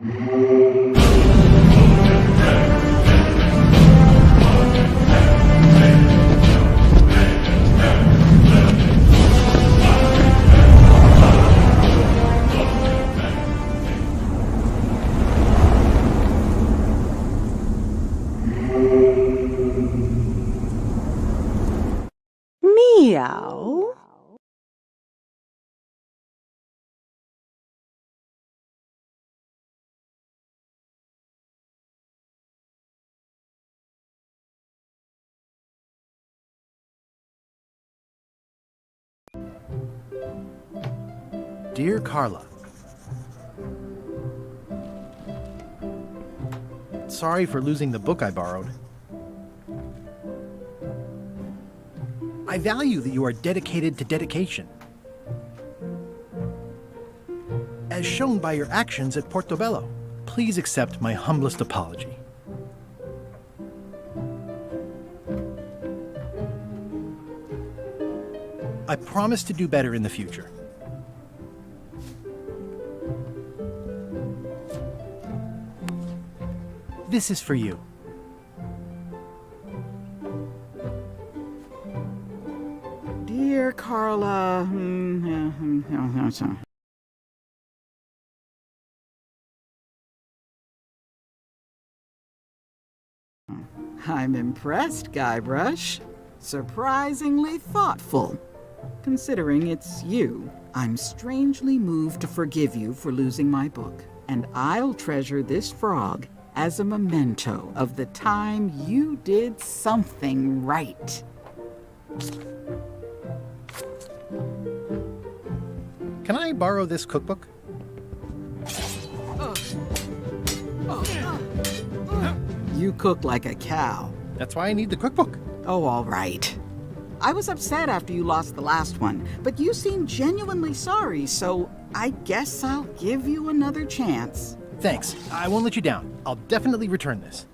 Meow. Dear Carla, sorry for losing the book I borrowed. I value that you are dedicated to dedication, as shown by your actions at Portobello. Please accept my humblest apology. I promise to do better in the future. This is for you. Dear Carla. I'm impressed, Guybrush. Surprisingly thoughtful. Considering it's you, I'm strangely moved to forgive you for losing my book, and I'll treasure this frog as a memento of the time you did something right. Can I borrow this cookbook? You cook like a cow. That's why I need the cookbook. Oh, all right. I was upset after you lost the last one, but you seemed genuinely sorry, so I guess I'll give you another chance. Thanks. I won't let you down. I'll definitely return this.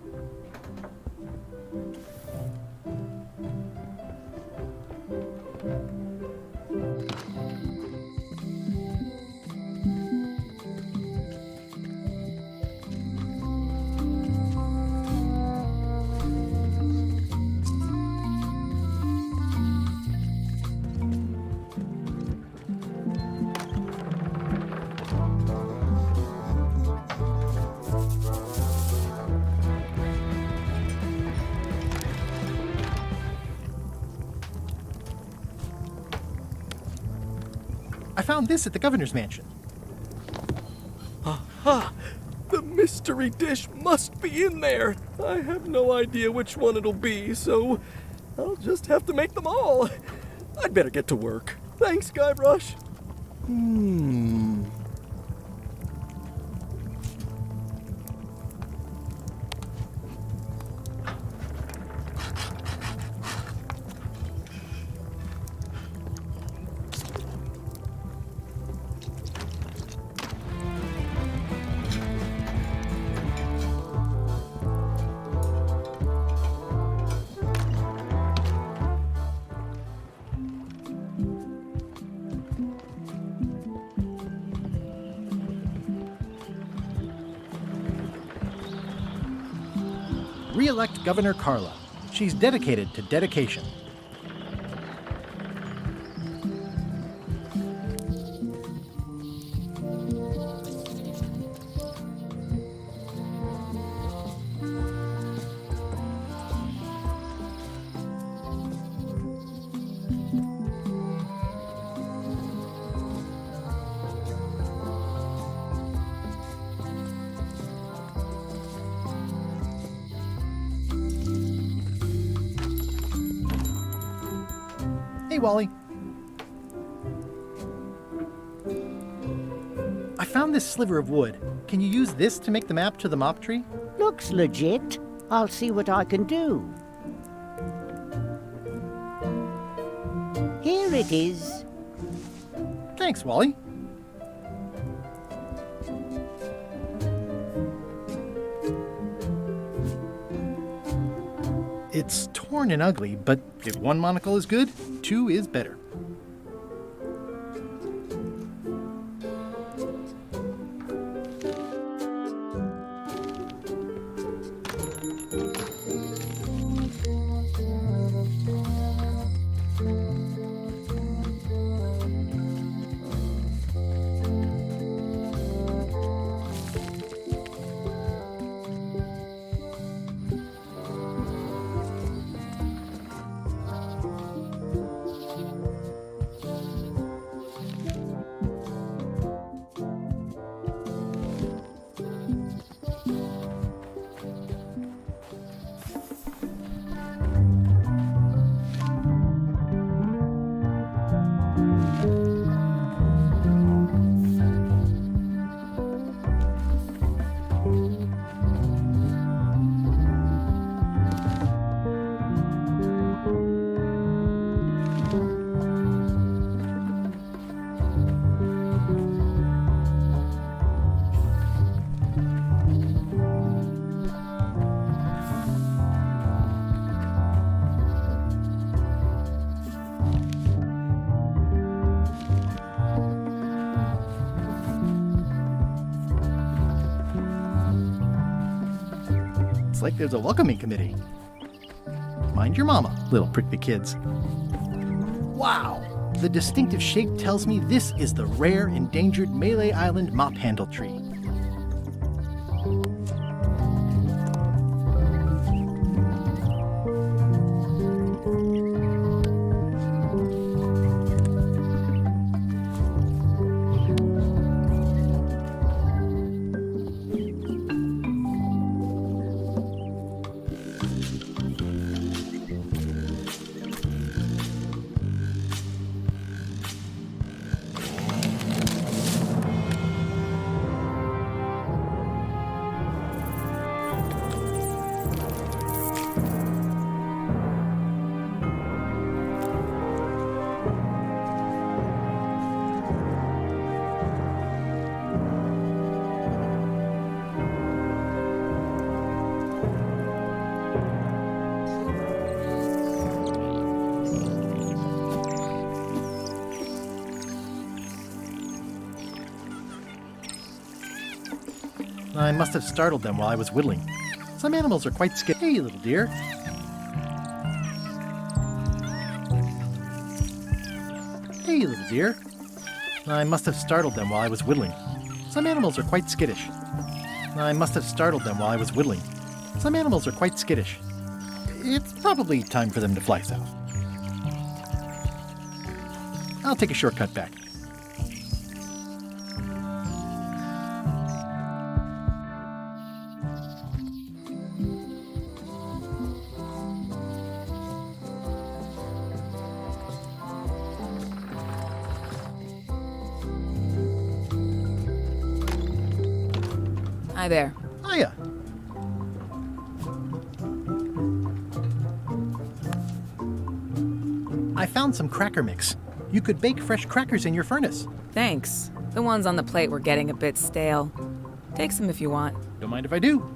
I found this at the governor's mansion. Aha! The mystery dish must be in there. I have no idea which one it'll be, so I'll just have to make them all. I'd better get to work. Thanks, Guybrush. Re-elect Governor Carla. She's dedicated to dedication. Hey, Wally. I found this sliver of wood. Can you use this to make the map to the mop tree? Looks legit. I'll see what I can do. Here it is. Thanks, Wally. It's torn and ugly, but if one monocle is good, two is better. Looks like there's a welcoming committee. Mind your mama, little prick the kids. Wow! The distinctive shape tells me this is the rare, endangered Malay Island mop handle tree. I must have startled them while I was whittling. Some animals are quite scared. Hey, little dear. Hey, little dear. I must have startled them while I was whittling. Some animals are quite skittish. I must have startled them while I was whittling. Some animals are quite skittish. It's probably time for them to fly south. I'll take a shortcut back. Hi there. Hiya. I found some cracker mix. You could bake fresh crackers in your furnace. Thanks. The ones on the plate were getting a bit stale. Take some if you want. Don't mind if I do.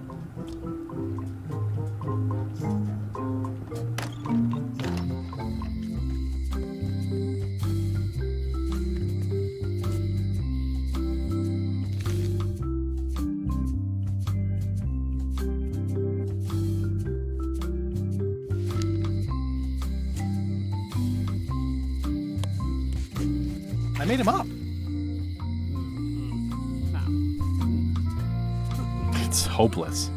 I made him up. It's hopeless.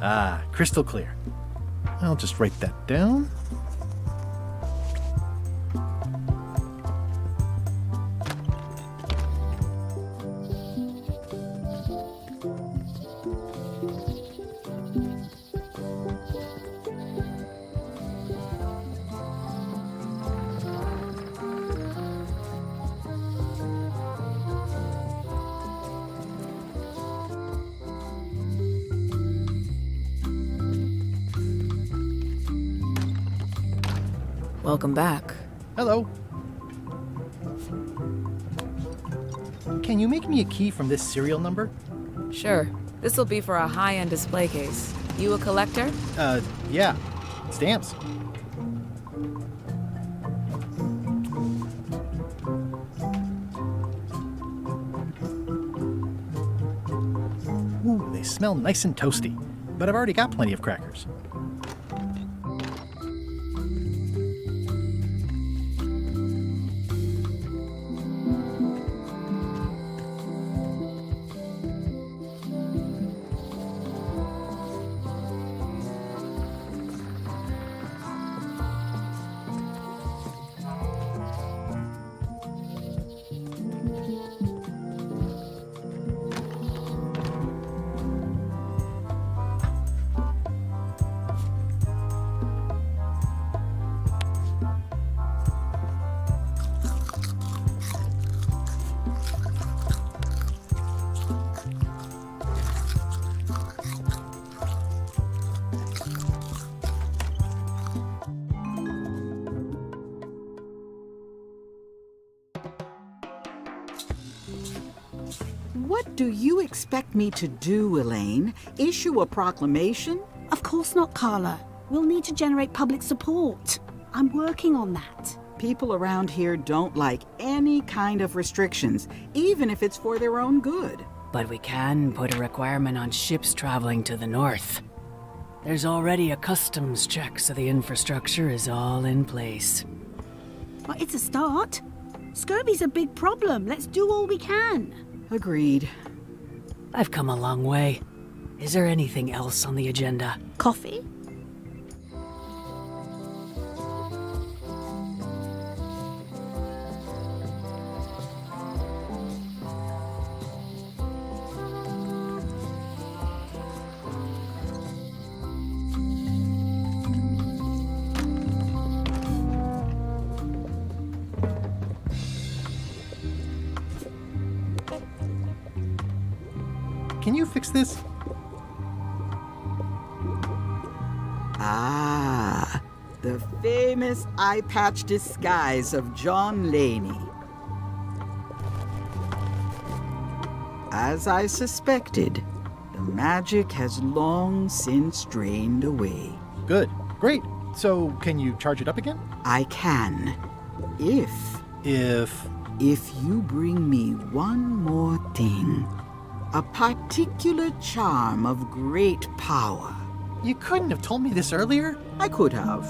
Ah, crystal clear. I'll just write that down. Welcome back. Hello. Can you make me a key from this serial number? Sure. This'll be for a high-end display case. You a collector? Yeah. Stamps. Ooh, they smell nice and toasty. But I've already got plenty of crackers. What do you expect me to do, Elaine? Issue a proclamation? Of course not, Carla. We'll need to generate public support. I'm working on that. People around here don't like any kind of restrictions, even if it's for their own good. But we can put a requirement on ships traveling to the north. There's already a customs check, so the infrastructure is all in place. But it's a start. Scurvy's a big problem. Let's do all we can. Agreed. I've come a long way. Is there anything else on the agenda? Coffee? Can you fix this? Ah, the famous eye patch disguise of John Laney. As I suspected, the magic has long since drained away. Good. Great. So, can you charge it up again? I can, if If you bring me one more thing. A particular charm of great power. you couldn't have told me this earlier? I could have.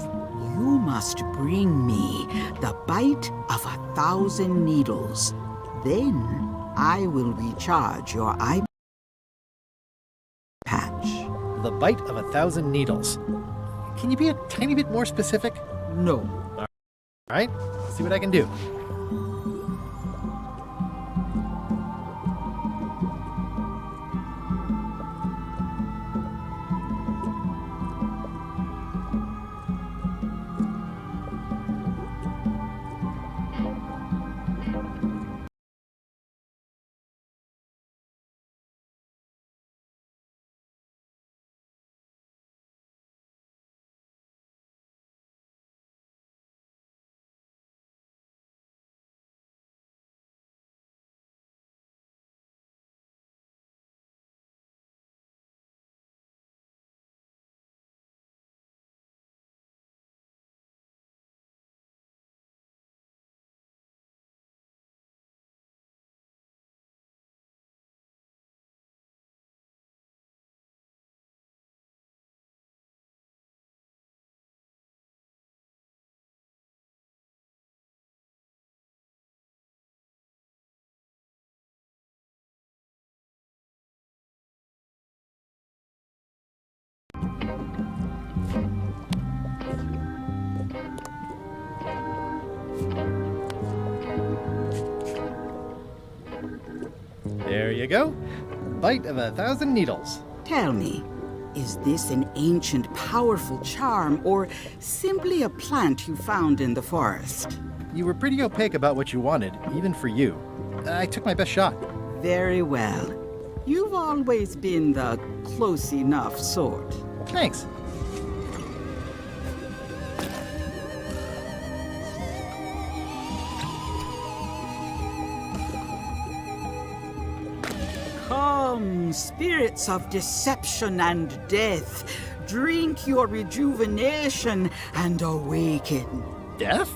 You must bring me the bite of 1,000 needles. Then I will recharge your eye patch. The bite of 1,000 needles. Can you be a tiny bit more specific? No. All right, let's see what I can do. There you go. Bite of 1,000 needles. Tell me, is this an ancient, powerful charm, or simply a plant you found in the forest? You were pretty opaque about what you wanted, even for you. I took my best shot. Very well. You've always been the close enough sort. Thanks. Come, spirits of deception and death, drink your rejuvenation and awaken. Death?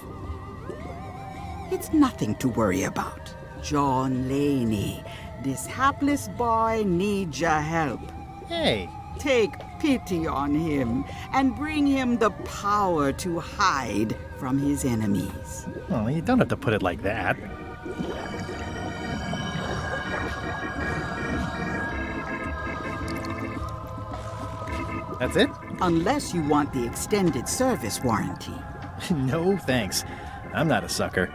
It's nothing to worry about. John Laney, this hapless boy needs your help. Hey, Take pity on him and bring him the power to hide from his enemies. well, you don't have to put it like that. That's it? Unless you want the extended service warranty. No, thanks. I'm not a sucker.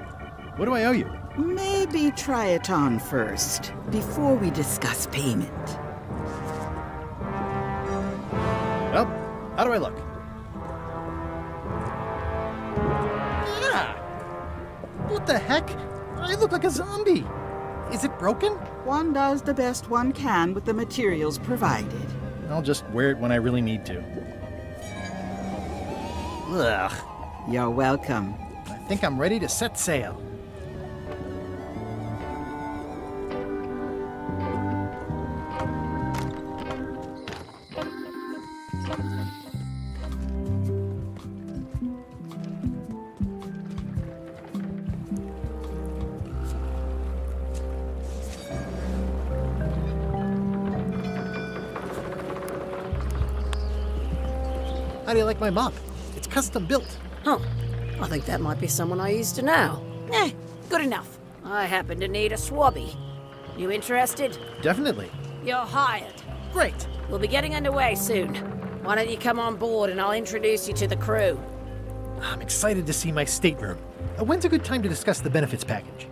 What do I owe you? Maybe try it on first, before we discuss payment. Well, how do I look? Yeah! What the heck? I look like a zombie. Is it broken? One does the best one can with the materials provided. I'll just wear it when I really need to. Ugh. You're welcome. I think I'm ready to set sail. How do you like my mop? It's custom built. Huh. I think that might be someone I used to know. Good enough. I happen to need a swabby. You interested? Definitely. You're hired. Great. We'll be getting underway soon. Why don't you come on board and I'll introduce you to the crew? I'm excited to see my stateroom. When's a good time to discuss the benefits package?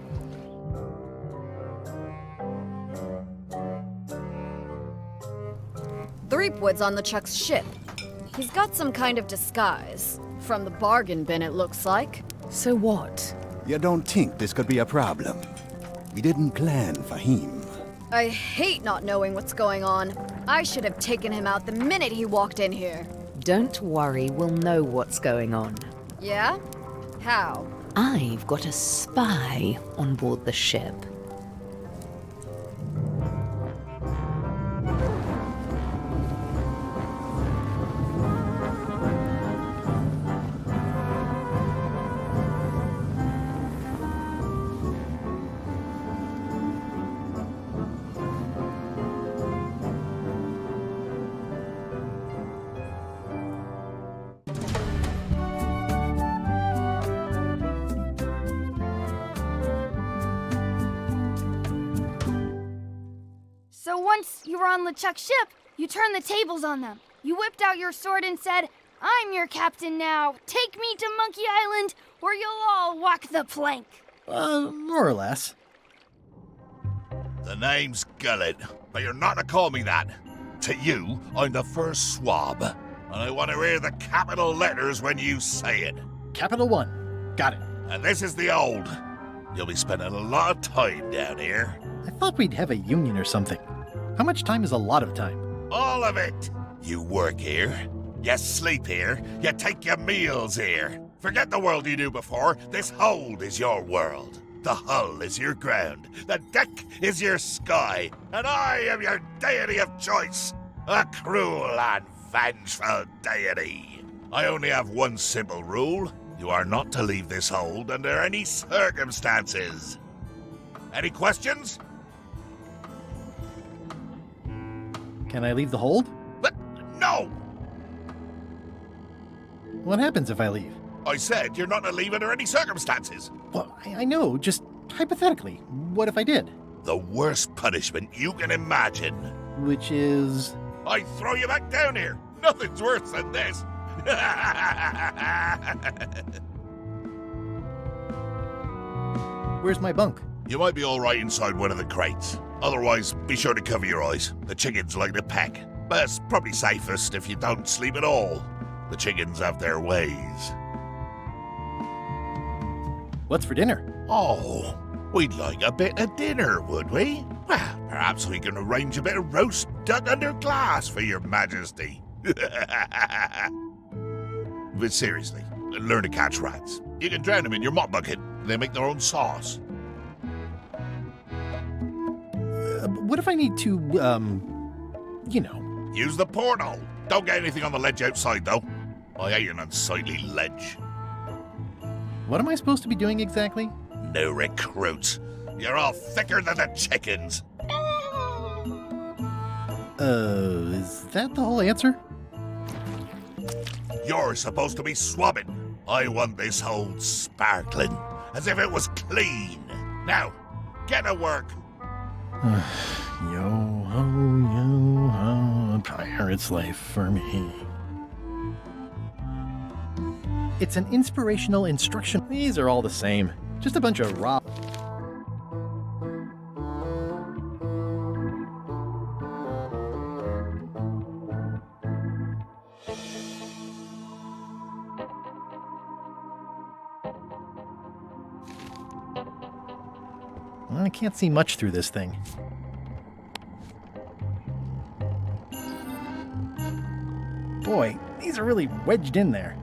Threepwood's on the Chuck's ship. He's got some kind of disguise. From the bargain bin, it looks like. So what? You don't think this could be a problem? We didn't plan for him. I hate not knowing what's going on. I should have taken him out the minute he walked in here. Don't worry, we'll know what's going on. Yeah? How? I've got a spy on board the ship. So once you were on LeChuck's ship, you turned the tables on them. You whipped out your sword and said, "I'm your captain now. Take me to Monkey Island, or you'll all walk the plank." More or less. The name's Gullet, but you're not to call me that. To you, I'm the first swab, and I want to hear the capital letters when you say it. Capital 1. Got it. And this is the old. You'll be spending a lot of time down here. I thought we'd have a union or something. How much time is a lot of time? All of it. You work here, you sleep here, you take your meals here. Forget the world you knew before. This hold is your world. The hull is your ground. The deck is your sky. And I am your deity of choice. A cruel and vengeful deity. I only have one simple rule. You are not to leave this hold under any circumstances. Any questions? Can I leave the hold? But no! What happens if I leave? I said you're not to leave under any circumstances. Well, I know, just hypothetically. What if I did? The worst punishment you can imagine. Which is... I throw you back down here. Nothing's worse than this. Where's my bunk? You might be all right inside one of the crates. Otherwise, be sure to cover your eyes. The chickens like to peck. But it's probably safest if you don't sleep at all. The chickens have their ways. What's for dinner? Oh, we'd like a bit of dinner, would we? Well, perhaps we can arrange a bit of roast duck under glass for your majesty. But seriously, learn to catch rats. You can drown them in your mop bucket. They make their own sauce. What if I need to, you know... Use the portal. Don't get anything on the ledge outside, though. I hate an unsightly ledge. What am I supposed to be doing exactly? No recruits. You're all thicker than the chickens. Is that the whole answer? You're supposed to be swabbing. I want this hold sparkling, as if it was clean. Now, get to work. Yo-ho, a pirate's life for me. It's an inspirational instruction. These are all the same. Just a bunch of raw... I can't see much through this thing. Boy, these are really wedged in there.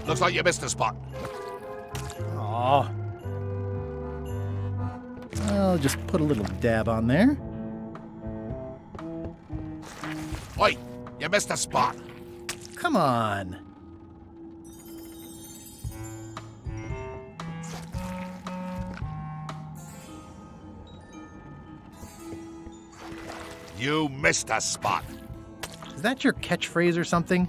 Looks like you missed a spot. Aw. I'll just put a little dab on there. Oi, you missed a spot. Come on. You missed a spot. Is that your catchphrase or something?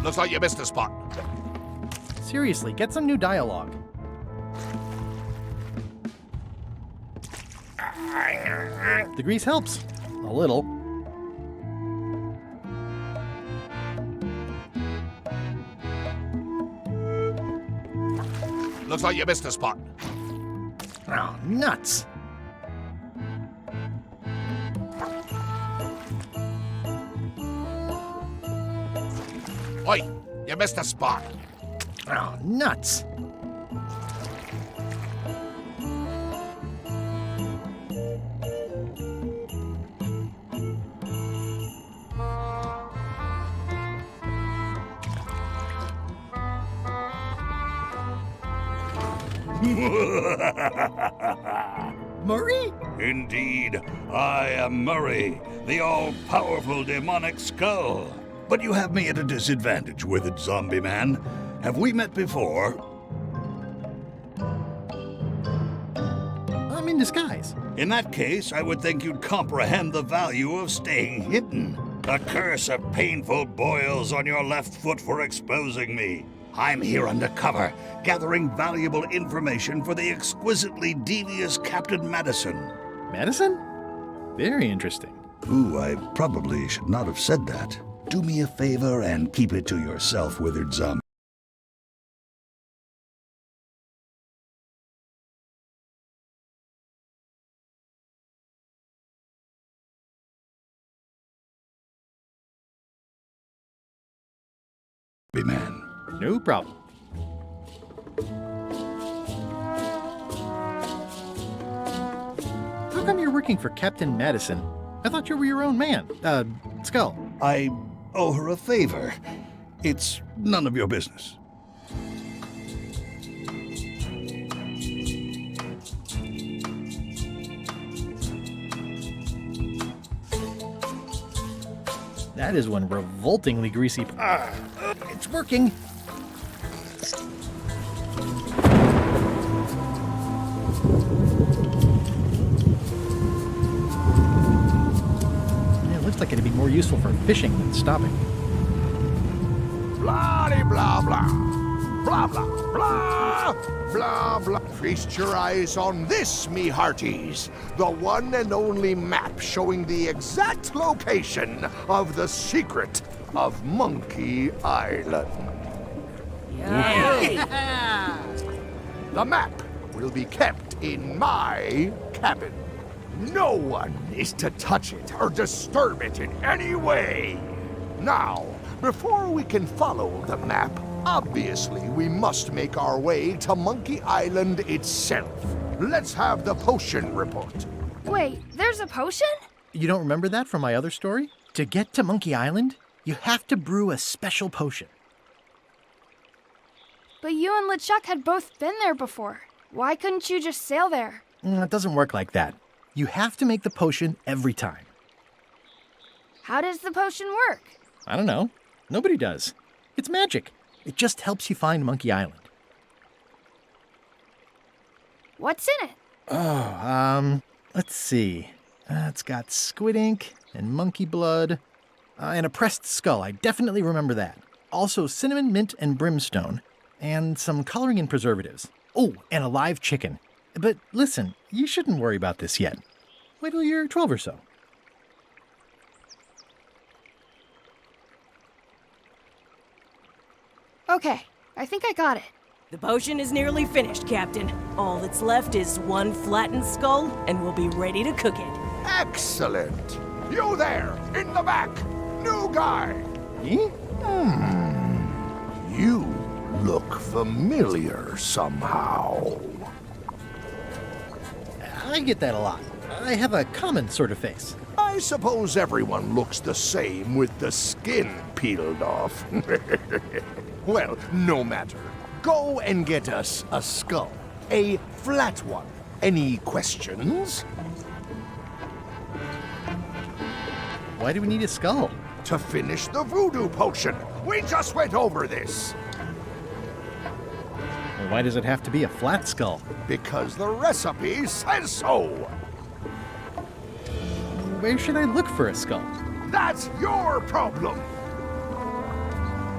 Looks like you missed a spot. Seriously, get some new dialogue. The grease helps. A little. Looks like you missed a spot. Oh, nuts. Oi, you missed a spot. Oh, nuts. Murray? Indeed, I am Murray, the all-powerful demonic skull. But you have me at a disadvantage, withered zombie man. Have we met before? I'm in disguise. In that case, I would think you'd comprehend the value of staying hidden. A curse of painful boils on your left foot for exposing me. I'm here undercover, gathering valuable information for the exquisitely devious Captain Madison. Madison? Very interesting. Ooh, I probably should not have said that. Do me a favor and keep it to yourself, withered zombie. Man. No problem. How come you're working for Captain Madison? I thought you were your own man. Skull. I owe her a favor. It's none of your business. That is one revoltingly greasy. It's working. Yeah, it looks like it'd be more useful for fishing than stopping. Blah blah blah. Blah blah blah. Blah blah. Feast your eyes on this, me hearties. The one and only map showing the exact location of the secret of Monkey Island. Yeah. The map will be kept in my cabin. No one is to touch it or disturb it in any way. Now, before we can follow the map, obviously we must make our way to Monkey Island itself. Let's have the potion report. Wait, there's a potion? You don't remember that from my other story? To get to Monkey Island, you have to brew a special potion. But you and LeChuck had both been there before. Why couldn't you just sail there? It doesn't work like that. You have to make the potion every time. How does the potion work? I don't know. Nobody does. It's magic. It just helps you find Monkey Island. What's in it? Oh, let's see. It's got squid ink and monkey blood and a pressed skull. I definitely remember that. Also cinnamon, mint, and brimstone. And some coloring and preservatives. Oh, and a live chicken. But listen, you shouldn't worry about this yet. Wait till you're 12 or so. Okay, I think I got it. The potion is nearly finished, Captain. All that's left is one flattened skull, and we'll be ready to cook it. Excellent. You there, in the back. New guy. Me? You look familiar somehow. I get that a lot. I have a common sort of face. I suppose everyone looks the same with the skin peeled off. Well, no matter. Go and get us a skull. A flat one. Any questions? Why do we need a skull? To finish the voodoo potion. We just went over this. Well, why does it have to be a flat skull? Because the recipe says so. Where should I look for a skull? That's your problem.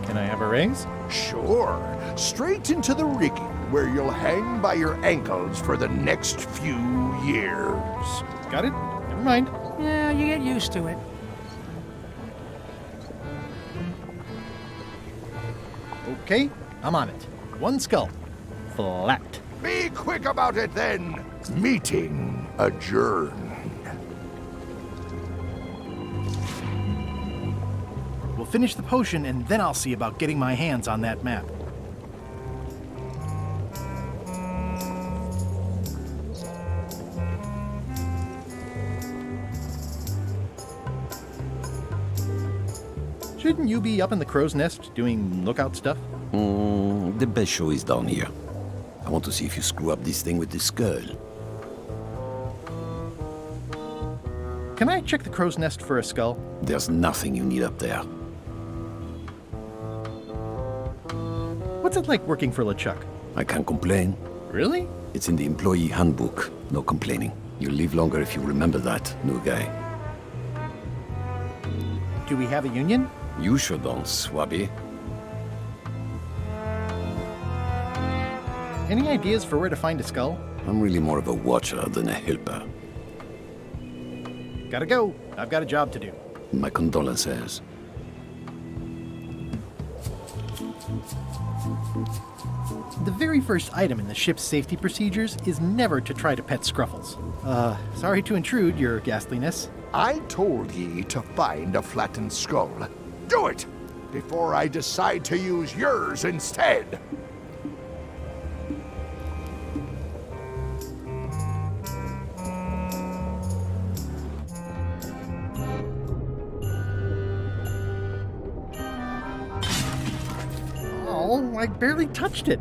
Can I have a raise? Sure. Straight into the rigging, where you'll hang by your ankles for the next few years. Got it? Never mind. Yeah, you get used to it. Okay, I'm on it. One skull. Flat. Be quick about it then. Meeting adjourned. We'll finish the potion and then I'll see about getting my hands on that map. Shouldn't you be up in the crow's nest doing lookout stuff? The best show is down here. I want to see if you screw up this thing with this girl. Can I check the crow's nest for a skull? There's nothing you need up there. What's it like working for LeChuck? I can't complain. Really? It's in the employee handbook. No complaining. You'll live longer if you remember that, new guy. Do we have a union? You sure don't, Swabby. Any ideas for where to find a skull? I'm really more of a watcher than a helper. Gotta go. I've got a job to do. My condolences. The very first item in the ship's safety procedures is never to try to pet Scruffles. Sorry to intrude, your ghastliness. I told ye to find a flattened skull. Do it! Before I decide to use yours instead. Oh, I barely touched it.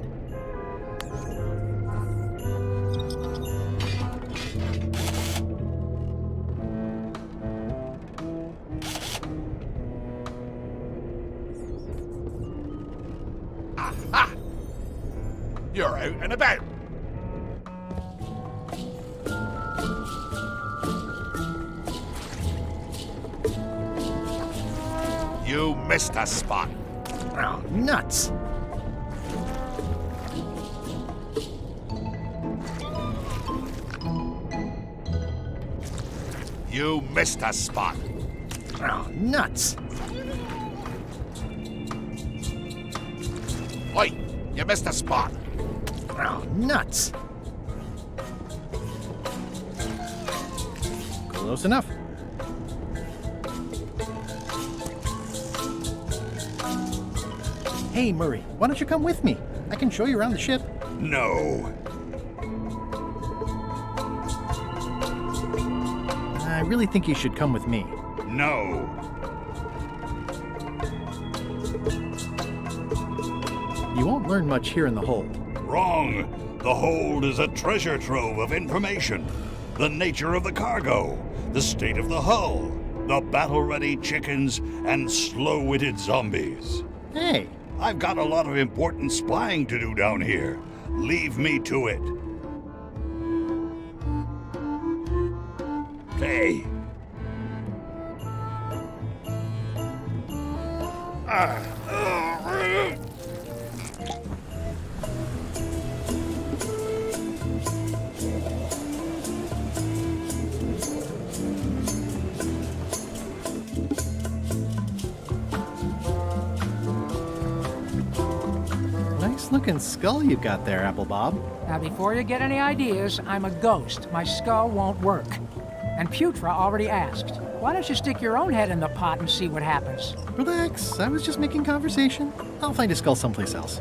Aha! You're out and about. You missed a spot. Oh, nuts! You missed a spot. Oh, nuts! Oi, you missed a spot. Oh, nuts! Close enough. Hey, Murray, why don't you come with me? I can show you around the ship. No. I really think you should come with me. No. You won't learn much here in the hold. Wrong. The hold is a treasure trove of information. The nature of the cargo, the state of the hull, the battle-ready chickens, and slow-witted zombies. Hey! I've got a lot of important spying to do down here. Leave me to it. Hey. Nice-looking skull you've got there, Apple Bob. Now, before you get any ideas, I'm a ghost. My skull won't work. and Putra already asked. Why don't you stick your own head in the pot and see what happens? Relax, I was just making conversation. I'll find a skull someplace else.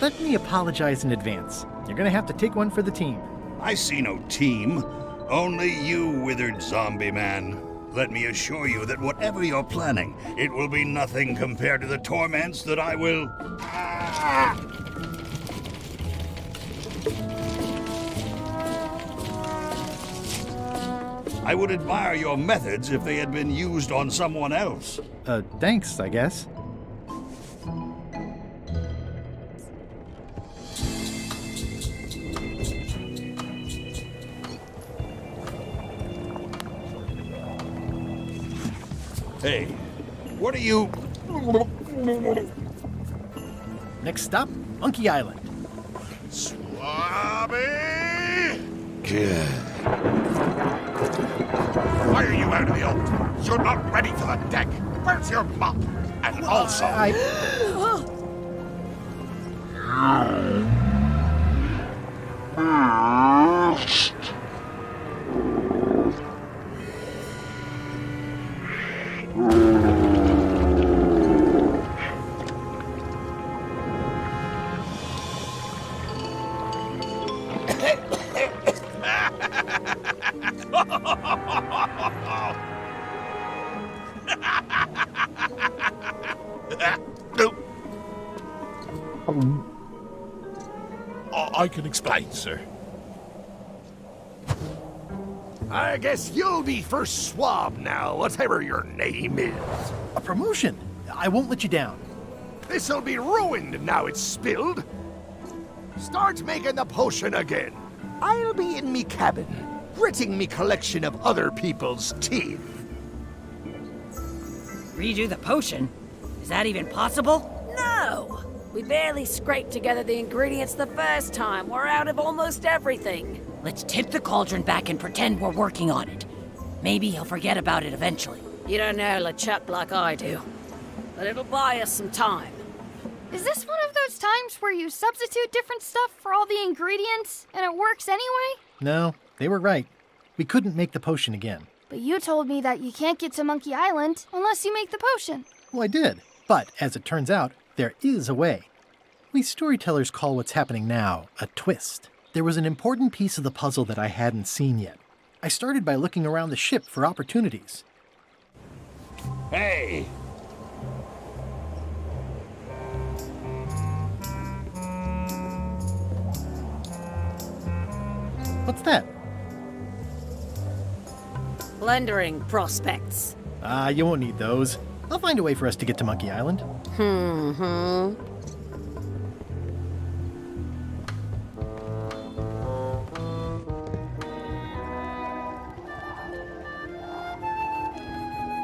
Let me apologize in advance. You're gonna have to take one for the team. I see no team. Only you, withered zombie man. Let me assure you that whatever you're planning, it will be nothing compared to the torments that I will... I would admire your methods if they had been used on someone else. Thanks, I guess. Hey, what are you... Next stop, Monkey Island. Swabby! Why are you out of the old? You're not ready for the deck. Where's your mop? And also... I can explain, sir. I guess you'll be first swab now, whatever your name is. A promotion! I won't let you down. This'll be ruined now it's spilled. Start making the potion again. I'll be in me cabin, gritting me collection of other people's teeth. Redo the potion? Is that even possible? No! We barely scraped together the ingredients the first time. We're out of almost everything. Let's tip the cauldron back and pretend we're working on it. Maybe he'll forget about it eventually. You don't know LeChuck like I do. But it'll buy us some time. Is this one of those times where you substitute different stuff for all the ingredients and it works anyway? No, they were right. We couldn't make the potion again. But you told me that you can't get to Monkey Island unless you make the potion. Well, I did. But, as it turns out, there is a way. We storytellers call what's happening now a twist. There was an important piece of the puzzle that I hadn't seen yet. I started by looking around the ship for opportunities. Hey! What's that? Plundering prospects. You won't need those. I'll find a way for us to get to Monkey Island.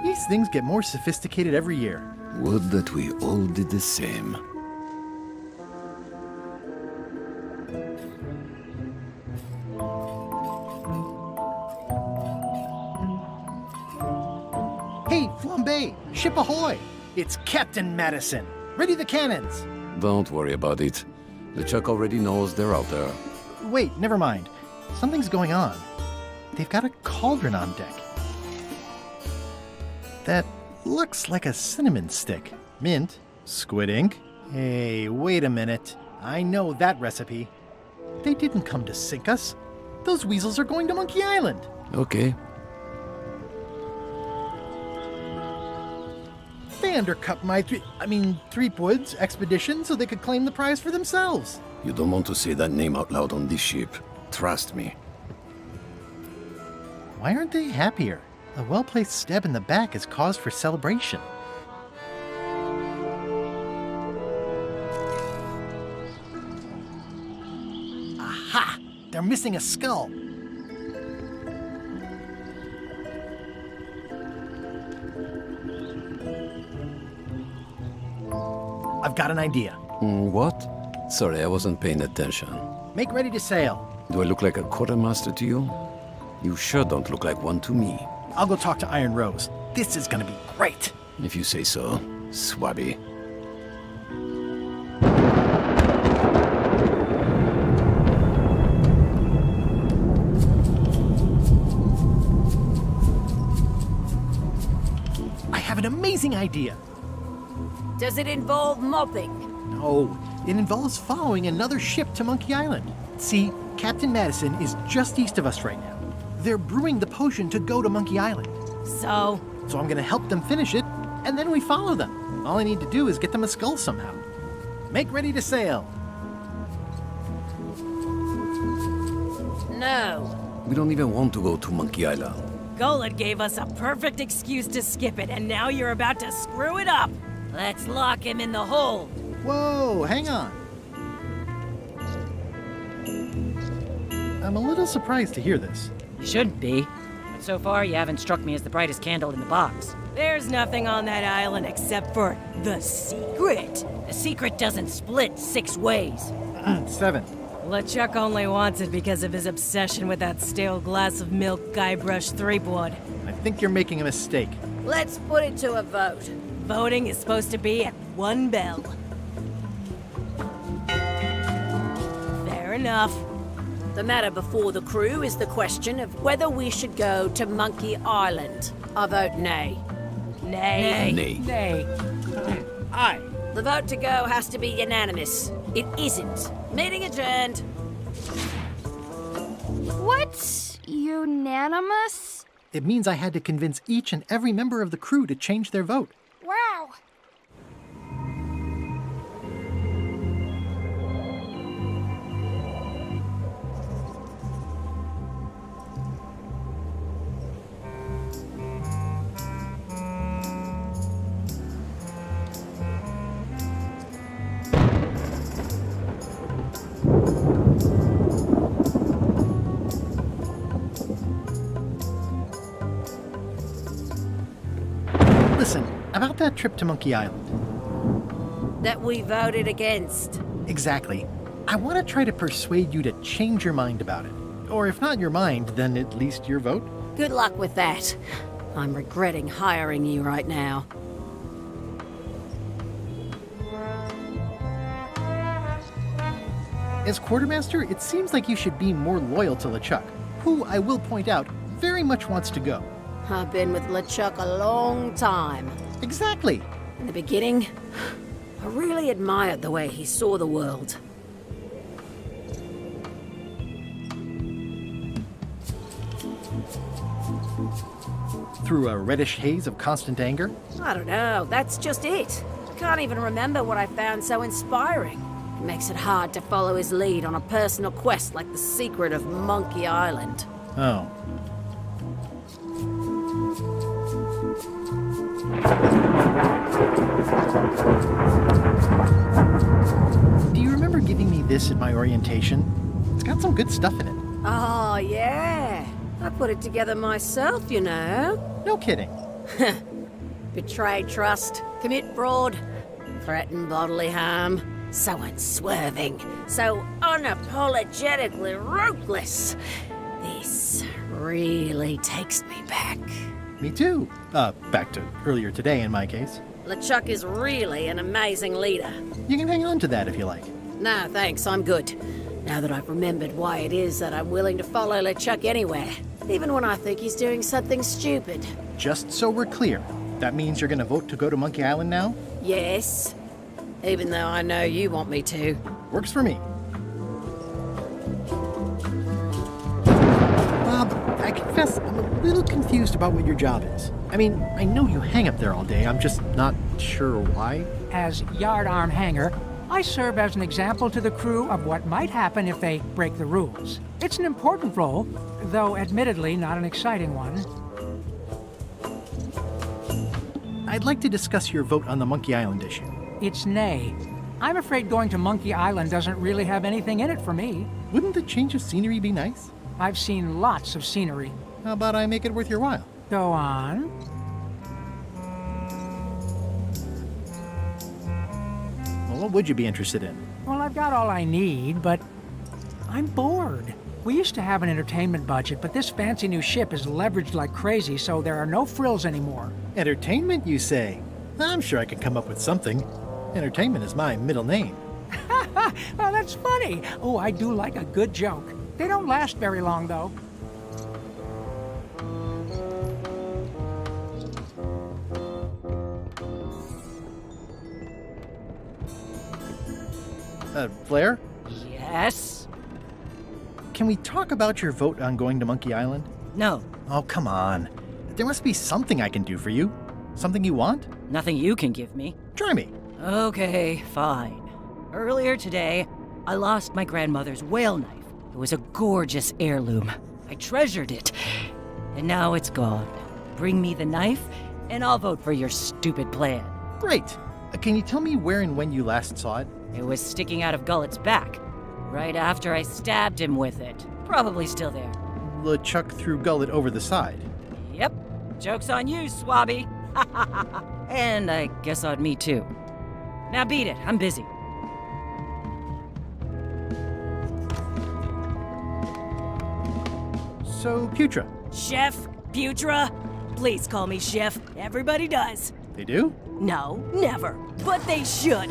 These things get more sophisticated every year. Would that we all did the same. Hey, Flambe! Ship ahoy! It's Captain Madison! Ready the cannons! Don't worry about it. LeChuck already knows they're out there. Wait, never mind. Something's going on. They've got a cauldron on deck. That looks like a cinnamon stick. Mint, squid ink. Hey, wait a minute. I know that recipe. They didn't come to sink us. Those weasels are going to Monkey Island. Okay. They undercut my Threepwood's expedition so they could claim the prize for themselves. You don't want to say that name out loud on this ship. Trust me. Why aren't they happier? A well-placed stab in the back is cause for celebration. Aha! They're missing a skull. I've got an idea. What? Sorry, I wasn't paying attention. Make ready to sail. Do I look like a quartermaster to you? You sure don't look like one to me. I'll go talk to Iron Rose. This is gonna be great. If you say so, Swabby. I have an amazing idea. Does it involve mobbing? No, it involves following another ship to Monkey Island. See, Captain Madison is just east of us right now. They're brewing the potion to go to Monkey Island. So I'm gonna help them finish it, and then we follow them. All I need to do is get them a skull somehow. Make ready to sail. No. We don't even want to go to Monkey Island. Golad gave us a perfect excuse to skip it, and now you're about to screw it up. Let's lock him in the hold. Whoa, hang on. I'm a little surprised to hear this. You shouldn't be. But so far, you haven't struck me as the brightest candle in the box. There's nothing on that island except for the secret. The secret doesn't split 6 ways. 7. LeChuck only wants it because of his obsession with that stale glass of milk Guybrush Threepwood. I think you're making a mistake. Let's put it to a vote. Voting is supposed to be at 1 bell. Fair enough. The matter before the crew is the question of whether we should go to Monkey Island. I vote nay. Nay. Nay. Nay. Aye. The vote to go has to be unanimous. It isn't. Meeting adjourned. What's unanimous? It means I had to convince each and every member of the crew to change their vote. Wow. Listen, about that trip to Monkey Island. That we voted against. Exactly. I want to try to persuade you to change your mind about it. Or if not your mind, then at least your vote. Good luck with that. I'm regretting hiring you right now. As quartermaster, it seems like you should be more loyal to LeChuck, who, I will point out, very much wants to go. I've been with LeChuck a long time. Exactly. In the beginning, I really admired the way he saw the world. Through a reddish haze of constant anger? I don't know, that's just it. I can't even remember what I found so inspiring. It makes it hard to follow his lead on a personal quest like the secret of Monkey Island. Oh. Do you remember giving me this at my orientation? It's got some good stuff in it. Oh, yeah. I put it together myself, you know. No kidding. Betray trust, commit fraud, threaten bodily harm. So unswerving, so unapologetically ruthless. This really takes me back. Me too. Back to earlier today in my case. LeChuck is really an amazing leader. You can hang on to that if you like. No, thanks, I'm good. Now that I've remembered why it is that I'm willing to follow LeChuck anywhere, even when I think he's doing something stupid. Just so we're clear, that means you're gonna vote to go to Monkey Island now? Yes, even though I know you want me to. Works for me. Bob, I confess I'm a little confused about what your job is. I mean, I know you hang up there all day, I'm just not sure why. As yardarm hanger, I serve as an example to the crew of what might happen if they break the rules. It's an important role, though admittedly not an exciting one. I'd like to discuss your vote on the Monkey Island issue. It's nay. I'm afraid going to Monkey Island doesn't really have anything in it for me. Wouldn't the change of scenery be nice? I've seen lots of scenery. How about I make it worth your while? Go on. Well, what would you be interested in? Well, I've got all I need, but I'm bored. We used to have an entertainment budget, but this fancy new ship is leveraged like crazy, so there are no frills anymore. Entertainment, you say? I'm sure I could come up with something. Entertainment is my middle name. Well, that's funny. Oh, I do like a good joke. They don't last very long, though. Blair? Yes? Can we talk about your vote on going to Monkey Island? No. Oh, come on. There must be something I can do for you. Something you want? Nothing you can give me. Try me. Okay, fine. Earlier today, I lost my grandmother's whale knife. It was a gorgeous heirloom. I treasured it. And now it's gone. Bring me the knife, and I'll vote for your stupid plan. Great. Can you tell me where and when you last saw it? It was sticking out of Gullet's back, right after I stabbed him with it. Probably still there. LeChuck threw Gullet over the side. Yep. Joke's on you, Swabby. And I guess on me too. Now beat it, I'm busy. So, Putra. Chef? Putra? Please call me Chef. Everybody does. They do? No, never. But they should.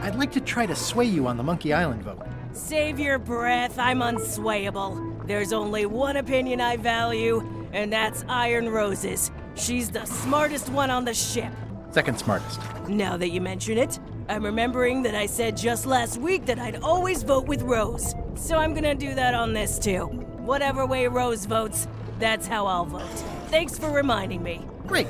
I'd like to try to sway you on the Monkey Island vote. Save your breath, I'm unswayable. There's only one opinion I value, and that's Iron Rose's. She's the smartest one on the ship. Second smartest. Now that you mention it, I'm remembering that I said just last week that I'd always vote with Rose. So I'm gonna do that on this too. Whatever way Rose votes, that's how I'll vote. Thanks for reminding me. Great.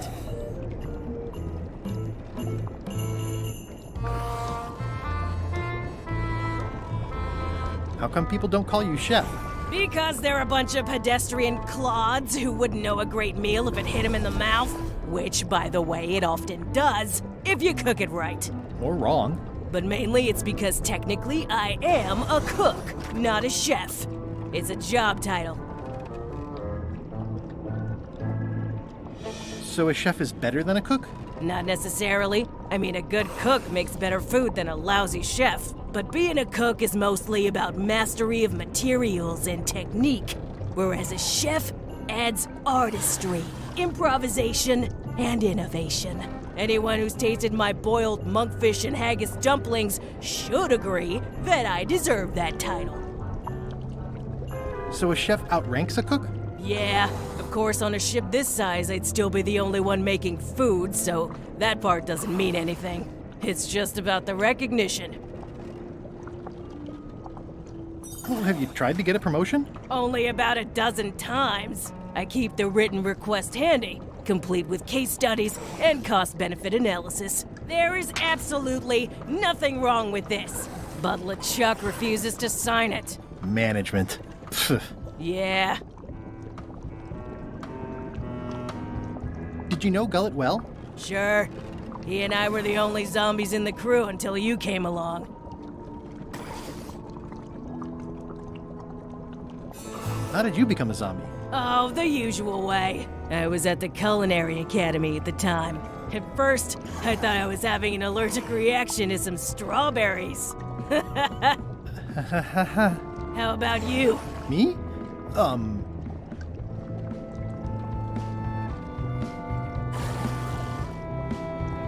How come people don't call you Chef? Because they're a bunch of pedestrian clods who wouldn't know a great meal if it hit them in the mouth. Which, by the way, it often does, if you cook it right. Or wrong. But mainly it's because technically I am a cook, not a chef. It's a job title. So a chef is better than a cook? Not necessarily. I mean, a good cook makes better food than a lousy chef. But being a cook is mostly about mastery of materials and technique, whereas a chef adds artistry, improvisation, and innovation. Anyone who's tasted my boiled monkfish and haggis dumplings should agree that I deserve that title. So a chef outranks a cook? Yeah, of course on a ship this size I'd still be the only one making food, so that part doesn't mean anything. It's just about the recognition. Well, have you tried to get a promotion? Only about a dozen times. I keep the written request handy, complete with case studies and cost-benefit analysis. There is absolutely nothing wrong with this, but LeChuck refuses to sign it. Management. Yeah. Did you know Gullet well? Sure. He and I were the only zombies in the crew until you came along. How did you become a zombie? Oh, the usual way. I was at the Culinary Academy at the time. At first, I thought I was having an allergic reaction to some strawberries. How about you? Me?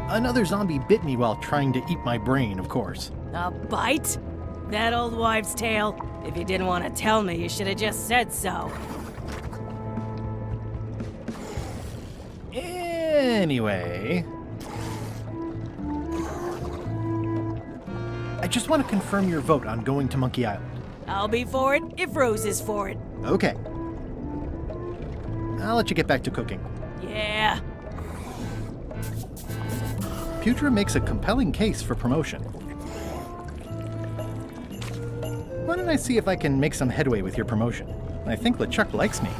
Another zombie bit me while trying to eat my brain, of course. A bite? That old wives' tale? If you didn't want to tell me, you should have just said so. Anyway... I just want to confirm your vote on going to Monkey Island. I'll be for it if Rose is for it. Okay. I'll let you get back to cooking. Yeah. Putra makes a compelling case for promotion. Why don't I see if I can make some headway with your promotion? I think LeChuck likes me.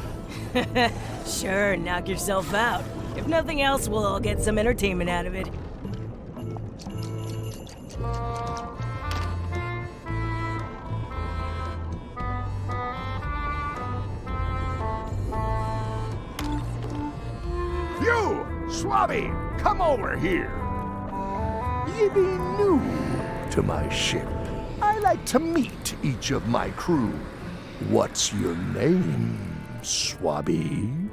Sure, knock yourself out. If nothing else, we'll all get some entertainment out of it. You, Swabby, come over here. You be new to my ship. I like to meet each of my crew. What's your name, Swabby?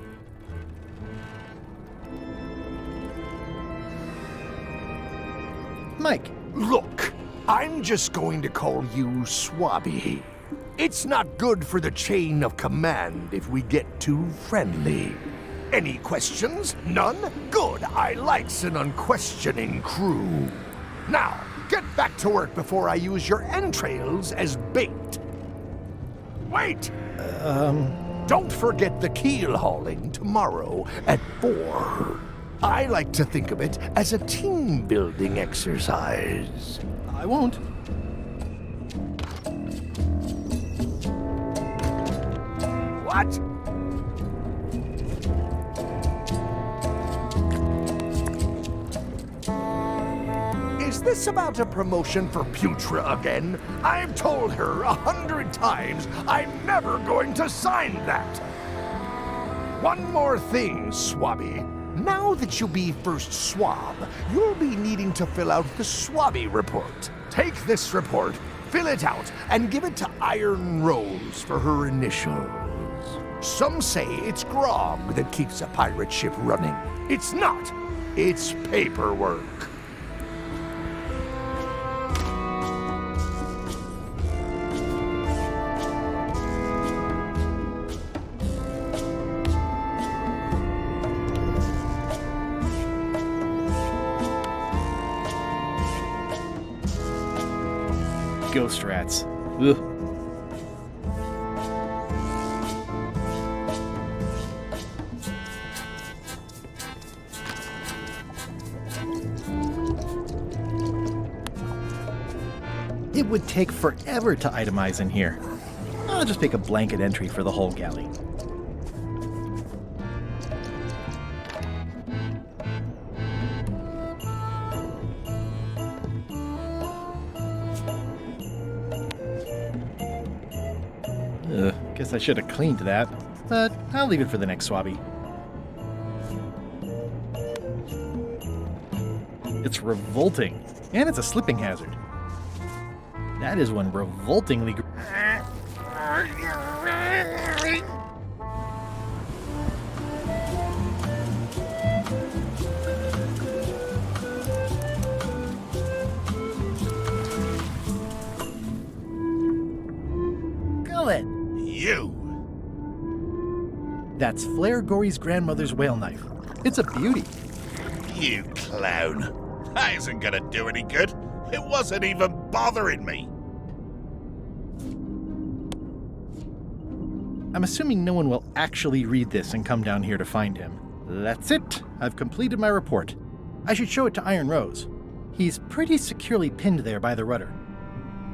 Mike. Look, I'm just going to call you Swabby. It's not good for the chain of command if we get too friendly. Any questions? None? Good. I likes an unquestioning crew. Now, get back to work before I use your entrails as bait. Wait! Don't forget the keel hauling tomorrow at 4. I like to think of it as a team-building exercise. I won't. What? Is this about a promotion for Putra again? I've told her 100 times I'm never going to sign that. One more thing, Swabby. Now that you'll be first swab, you'll be needing to fill out the Swabby report. Take this report, fill it out, and give it to Iron Rose for her initials. Some say it's grog that keeps a pirate ship running. It's not. It's paperwork. Ghost rats. Ugh. It would take forever to itemize in here. I'll just make a blanket entry for the whole galley. Guess I should have cleaned that, but I'll leave it for the next Swabby. It's revolting, and it's a slipping hazard. That is one revoltingly... Go it! You! That's Flair Gory's grandmother's whale knife. It's a beauty. You clown. That isn't gonna do any good. It wasn't even bothering me. I'm assuming no one will actually read this and come down here to find him. That's it. I've completed my report. I should show it to Iron Rose. He's pretty securely pinned there by the rudder.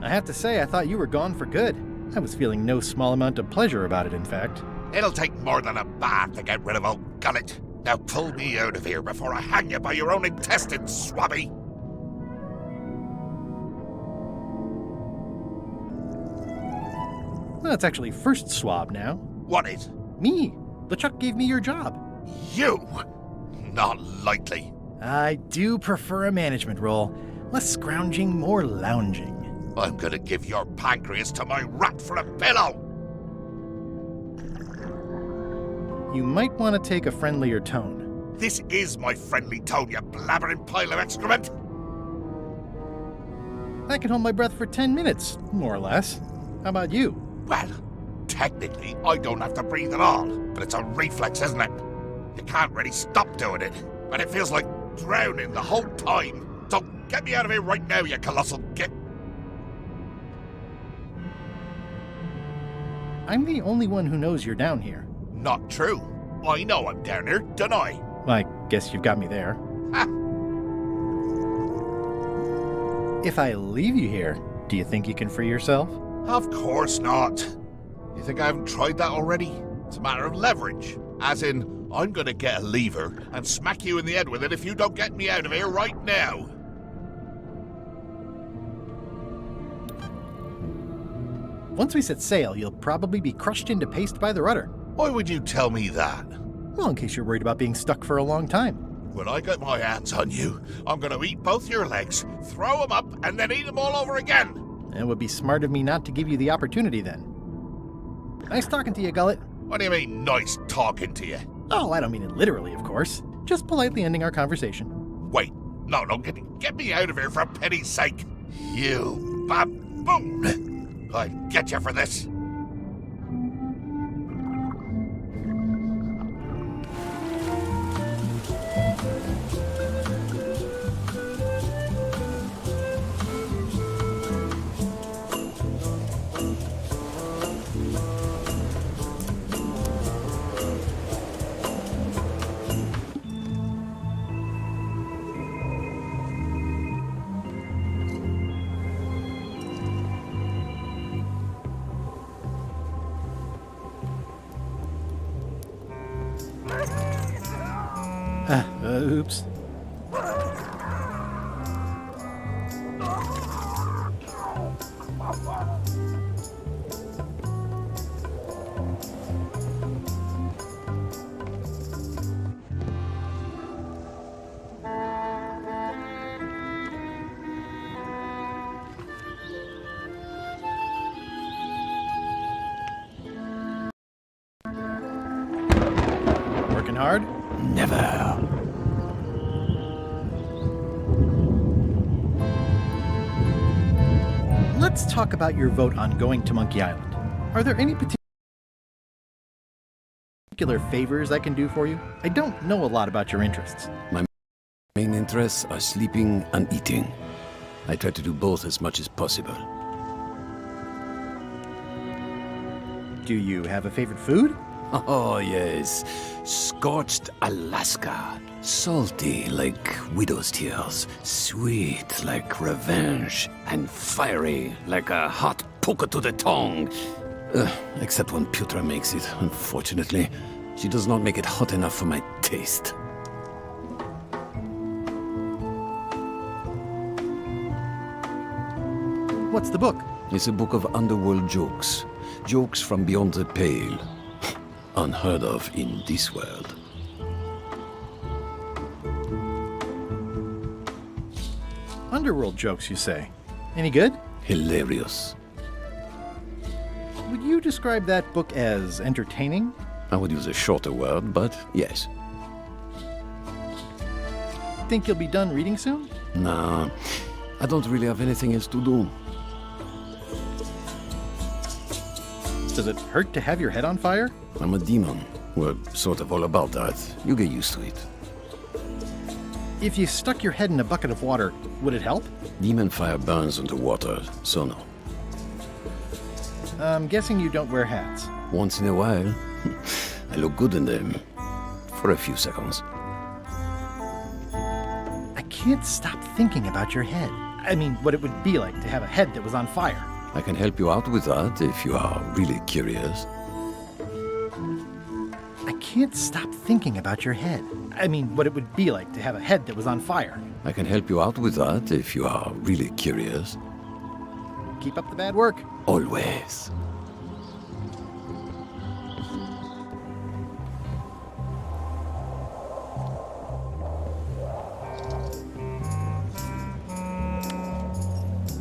I have to say, I thought you were gone for good. I was feeling no small amount of pleasure about it, in fact. It'll take more than a bath to get rid of old Gullet. Now pull me out of here before I hang you by your own intestines, Swabby. Well, it's actually first swab now. What is? Me. LeChuck gave me your job. You? Not likely. I do prefer a management role. Less scrounging, more lounging. I'm gonna give your pancreas to my rat for a pillow! You might want to take a friendlier tone. This is my friendly tone, you blabbering pile of excrement! I can hold my breath for 10 minutes, more or less. How about you? Well, technically, I don't have to breathe at all, but it's a reflex, isn't it? You can't really stop doing it, but it feels like drowning the whole time. So get me out of here right now, you colossal git! I'm the only one who knows you're down here. Not true. I know I'm down here, don't I? I guess you've got me there. If I leave you here, do you think you can free yourself? Of course not. You think I haven't tried that already? It's a matter of leverage. As in, I'm gonna get a lever and smack you in the head with it if you don't get me out of here right now. Once we set sail, you'll probably be crushed into paste by the rudder. Why would you tell me that? Well, in case you're worried about being stuck for a long time. When I get my hands on you, I'm gonna eat both your legs, throw them up, and then eat them all over again. It would be smart of me not to give you the opportunity then. Nice talking to you, Gullet. What do you mean, nice talking to you? Oh, I don't mean it literally, of course. Just politely ending our conversation. Wait, no, get me out of here for pity's sake. You baboon! I'll get you for this. Oops. Working hard? Never. Let's talk about your vote on going to Monkey Island. Are there any particular favors I can do for you? I don't know a lot about your interests. My main interests are sleeping and eating. I try to do both as much as possible. Do you have a favorite food? Oh, yes. Scorched Alaska. Salty like widow's tears. Sweet like revenge. And fiery like a hot poker to the tongue. Except when Putra makes it, unfortunately. She does not make it hot enough for my taste. What's the book? It's a book of underworld jokes. Jokes from beyond the pale. Unheard of in this world. Underworld jokes, you say? Any good? Hilarious. Would you describe that book as entertaining? I would use a shorter word, but yes. Think you'll be done reading soon? Nah, I don't really have anything else to do. Does it hurt to have your head on fire? I'm a demon. We're sort of all about that. You get used to it. If you stuck your head in a bucket of water, would it help? Demon fire burns underwater, so no. I'm guessing you don't wear hats. Once in a while, I look good in them. For a few seconds. I can't stop thinking about your head. I mean, what it would be like to have a head that was on fire. I can help you out with that if you are really curious. I can't stop thinking about your head. I mean, what it would be like to have a head that was on fire. I can help you out with that if you are really curious. Keep up the bad work. Always.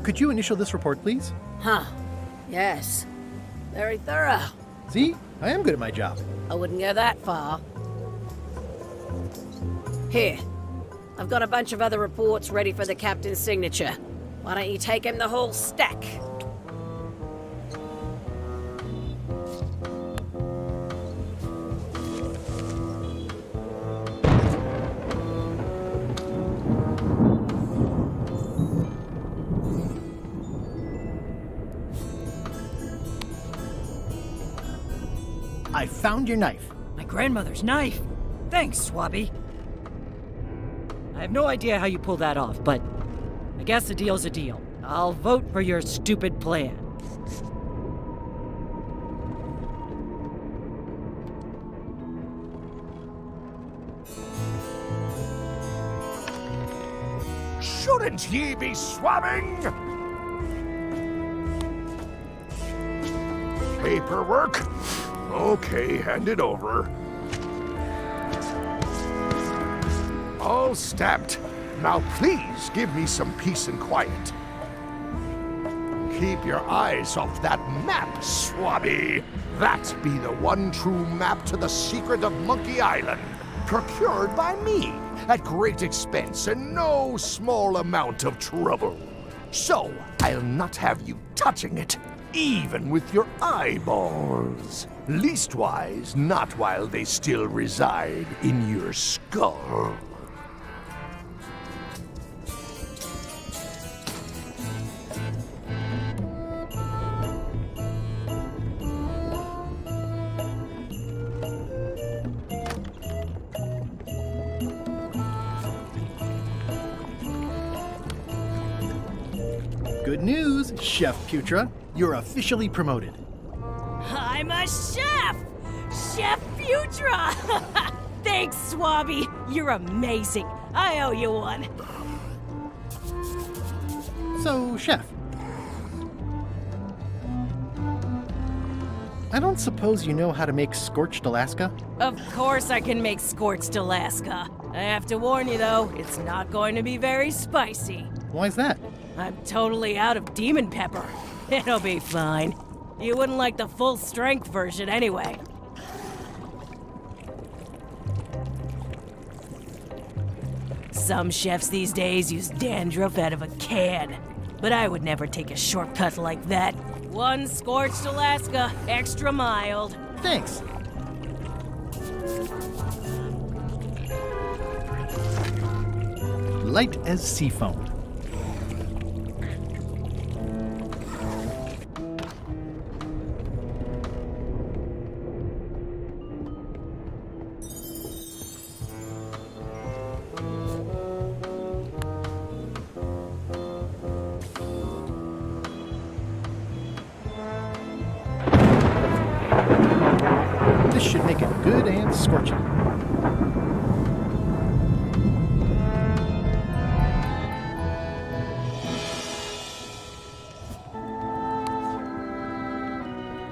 Could you initial this report, please? Huh. Yes. Very thorough. See? I am good at my job. I wouldn't go that far. Here. I've got a bunch of other reports ready for the captain's signature. Why don't you take him the whole stack? I found your knife. My grandmother's knife. Thanks, Swabby. I have no idea how you pulled that off, but I guess a deal's a deal. I'll vote for your stupid plan. Shouldn't ye be swabbing? Paperwork? Okay, hand it over. All stamped. Now please give me some peace and quiet. Keep your eyes off that map, Swabby. That be the one true map to the secret of Monkey Island. Procured by me at great expense and no small amount of trouble. So, I'll not have you touching it, even with your eyeballs. Leastwise, not while they still reside in your skull. Good news, Chef Putra. You're officially promoted. I'm a chef! Chef Putra! Thanks, Swabby. You're amazing. I owe you one. So, Chef. I don't suppose you know how to make scorched Alaska? Of course I can make scorched Alaska. I have to warn you, though, it's not going to be very spicy. Why's that? I'm totally out of demon pepper. It'll be fine. You wouldn't like the full-strength version anyway. Some chefs these days use dandruff out of a can, but I would never take a shortcut like that. One scorched Alaska, extra mild. Thanks. Light as sea foam. This should make it good and scorching.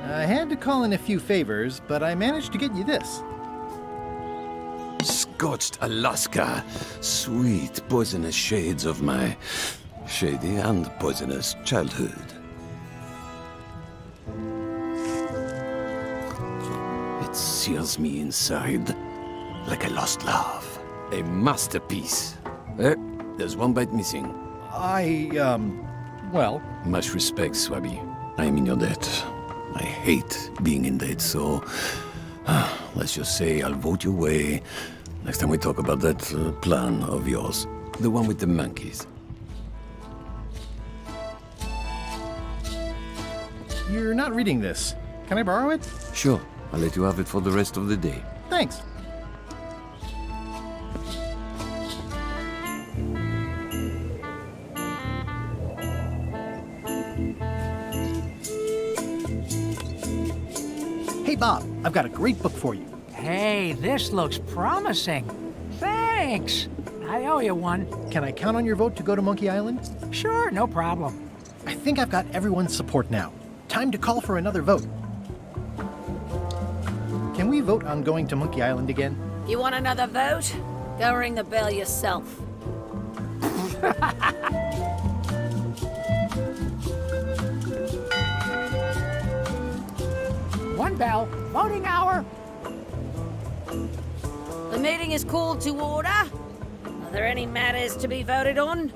I had to call in a few favors, but I managed to get you this. Scorched Alaska, sweet poisonous shades of my shady and poisonous childhood. It sears me inside like a lost love. A masterpiece. There's one bite missing. Well... Much respect, Swabby. I am in your debt. I hate being in debt, so... let's just say I'll vote your way next time we talk about that plan of yours. The one with the monkeys. You're not reading this. Can I borrow it? Sure. I'll let you have it for the rest of the day. Thanks. Hey, Bob, I've got a great book for you. Hey, this looks promising. Thanks. I owe you one. Can I count on your vote to go to Monkey Island? Sure, no problem. I think I've got everyone's support now. Time to call for another vote. Can we vote on going to Monkey Island again? You want another vote? Go ring the bell yourself. One bell. Voting hour. The meeting is called to order. Are there any matters to be voted on?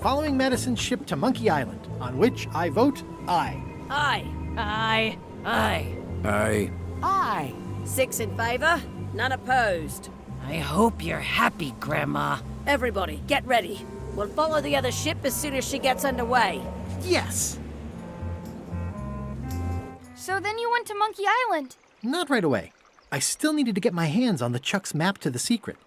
Following medicine ship to Monkey Island, on which I vote aye. Aye. Aye. Aye. Aye. Aye. 6 in favor, none opposed. I hope you're happy, Grandma. Everybody, get ready. We'll follow the other ship as soon as she gets underway. Yes! So then you went to Monkey Island? Not right away. I still needed to get my hands on the Chuck's map to the secret.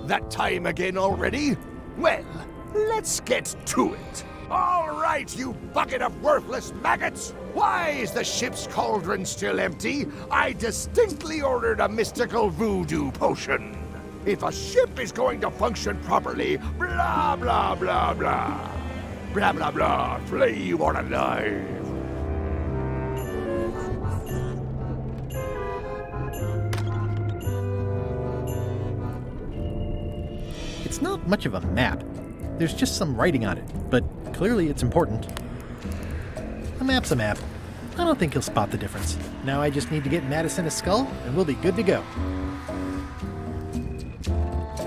That time again already? Well, let's get to it. All right, you bucket of worthless maggots! Why is the ship's cauldron still empty? I distinctly ordered a mystical voodoo potion. If a ship is going to function properly, blah, blah, blah, blah. Blah, blah, blah. Flay you all alive. It's not much of a map. There's just some writing on it, but clearly it's important. A map's a map. I don't think he'll spot the difference. Now I just need to get Madison a skull, and we'll be good to go.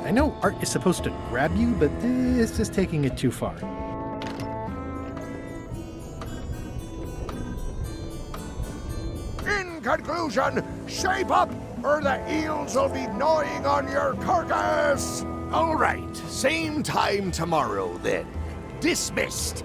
I know art is supposed to grab you, but this is taking it too far. In conclusion, shape up, or the eels will be gnawing on your carcass. All right, same time tomorrow then. Dismissed.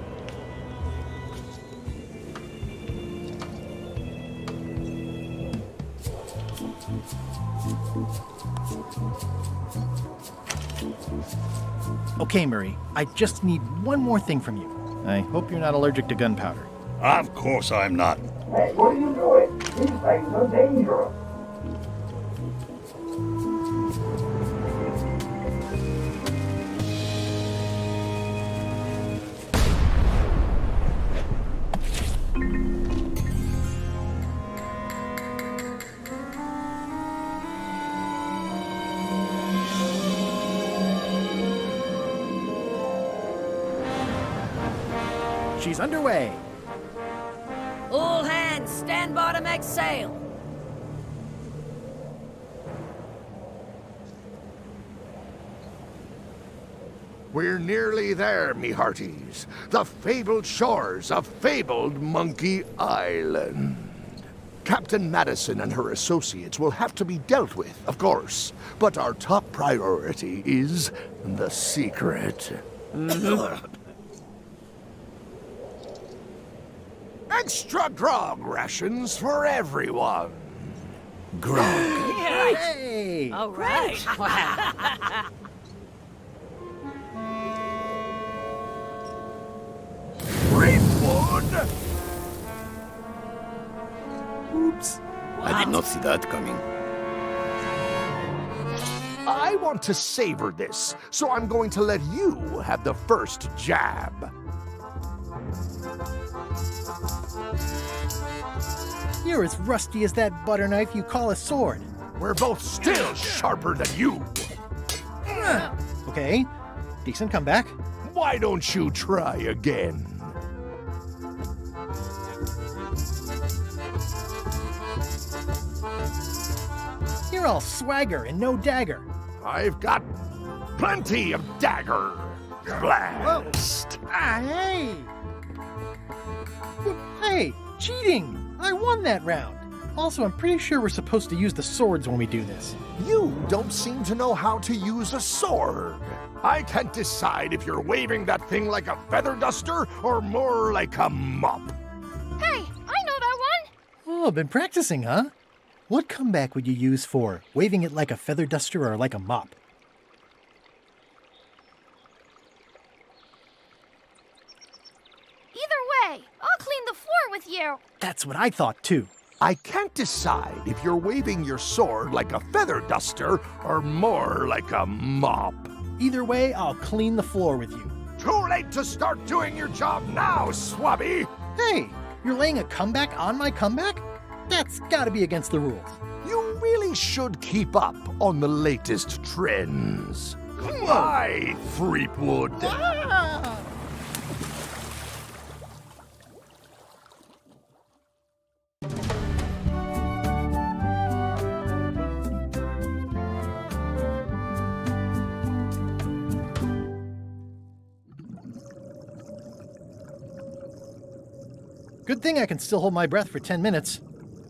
Okay, Murray, I just need one more thing from you. I hope you're not allergic to gunpowder. Of course I'm not. Hey, what are you doing? These things are dangerous. She's underway. All hands, stand by to make sail. We're nearly there, me hearties. The fabled shores of fabled Monkey Island. Captain Madison and her associates will have to be dealt with, of course. But our top priority is the secret. Extra grog rations for everyone. Grog. Hey! All right. Wow. Greenwood! Oops. I did not see that coming. I want to savor this, so I'm going to let you have the first jab. You're as rusty as that butter knife you call a sword. We're both still sharper than you. Okay, decent comeback. Why don't you try again? You're all swagger and no dagger. I've got plenty of dagger. Blast. Ah, hey! Hey, cheating! I won that round. Also, I'm pretty sure we're supposed to use the swords when we do this. You don't seem to know how to use a sword. I can't decide if you're waving that thing like a feather duster or more like a mop. Hey, I know that one! Oh, been practicing, huh? What comeback would you use for waving it like a feather duster or like a mop? Either way, I'll clean the floor with you. That's what I thought, too. I can't decide if you're waving your sword like a feather duster or more like a mop. Either way, I'll clean the floor with you. Too late to start doing your job now, Swabby! Hey, you're laying a comeback on my comeback? That's gotta be against the rules. You really should keep up on the latest trends. Why, Threepwood? Good thing I can still hold my breath for 10 minutes.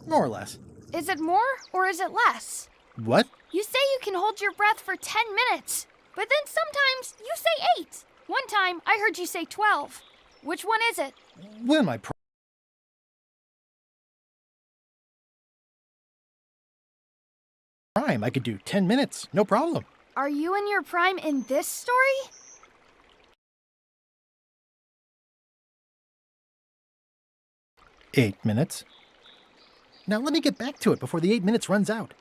More or less. Is it more or is it less? What? You say you can hold your breath for 10 minutes, but then sometimes you say 8. One time I heard you say 12. Which one is it? When my prime, I could do 10 minutes, no problem. Are you in your prime in this story? Eight minutes. Now let me get back to it before the 8 minutes runs out.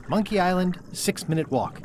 Monkey Island, 6-minute walk.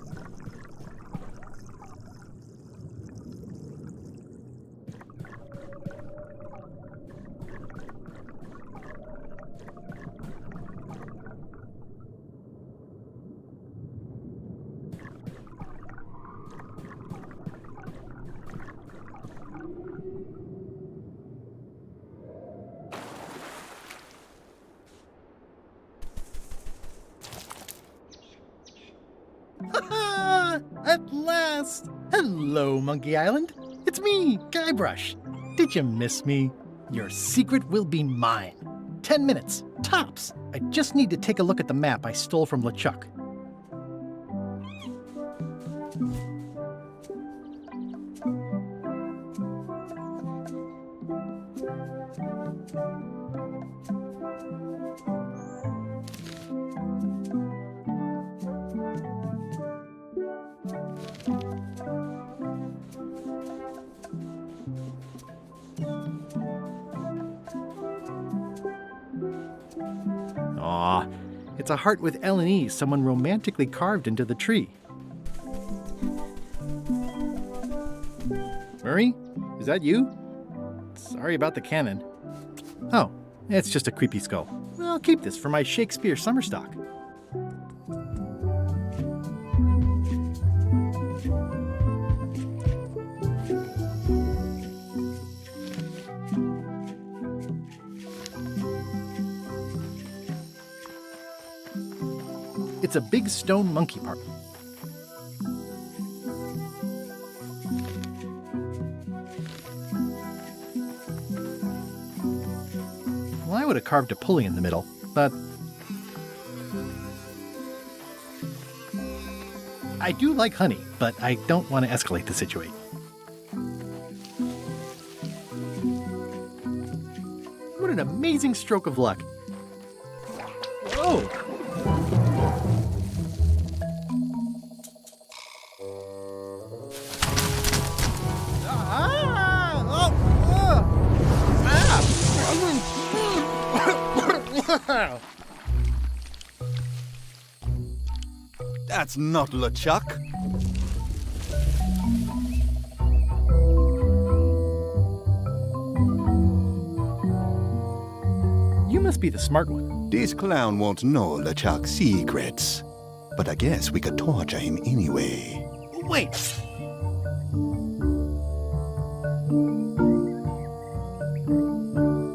At last! Hello, Monkey Island. It's me, Guybrush. Did you miss me? Your secret will be mine. 10 minutes, tops. I just need to take a look at the map I stole from LeChuck. Aw, it's a heart with L and E someone romantically carved into the tree. Murray, is that you? Sorry about the cannon. Oh, it's just a creepy skull. I'll keep this for my Shakespeare summer stock. It's a big stone monkey park. Well, I would have carved a pulley in the middle, but I do like honey, but I don't want to escalate the situation. What an amazing stroke of luck. Whoa! That's not LeChuck. You must be the smart one. This clown won't know LeChuck's secrets. But I guess we could torture him anyway. Wait!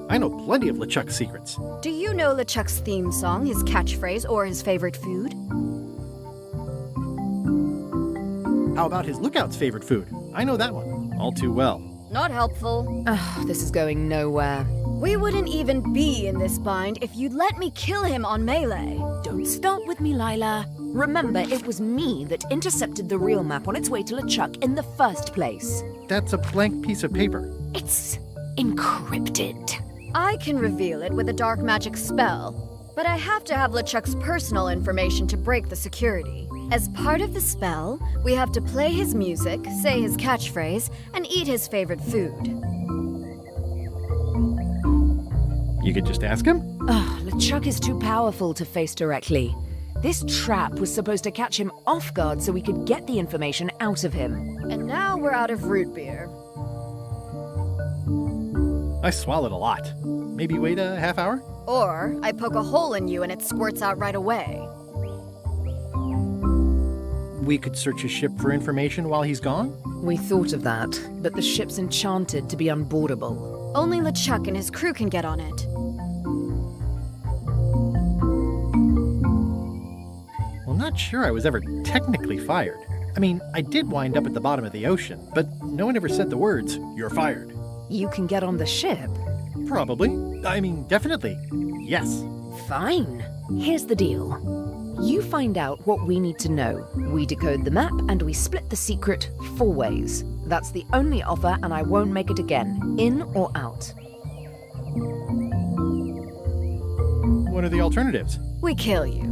I know plenty of LeChuck's secrets. Do you know LeChuck's theme song, his catchphrase, or his favorite food? How about his lookout's favorite food? I know that one all too well. Not helpful. This is going nowhere. We wouldn't even be in this bind if you'd let me kill him on melee. Don't start with me, Lila. Remember, it was me that intercepted the real map on its way to LeChuck in the first place. That's a blank piece of paper. It's encrypted. I can reveal it with a dark magic spell, but I have to have LeChuck's personal information to break the security. As part of the spell, we have to play his music, say his catchphrase, and eat his favorite food. You could just ask him? LeChuck is too powerful to face directly. This trap was supposed to catch him off guard so we could get the information out of him. And now we're out of root beer. I swallowed a lot. Maybe wait a half hour? Or I poke a hole in you and it squirts out right away. We could search his ship for information while he's gone? We thought of that, but the ship's enchanted to be unboardable. Only LeChuck and his crew can get on it. Well, not sure I was ever technically fired. I mean, I did wind up at the bottom of the ocean, but no one ever said the words, "You're fired." You can get on the ship? Probably. I mean, definitely. Yes. Fine. Here's the deal. You find out what we need to know. We decode the map and we split the secret 4 ways. That's the only offer and I won't make it again. In or out. What are the alternatives? We kill you.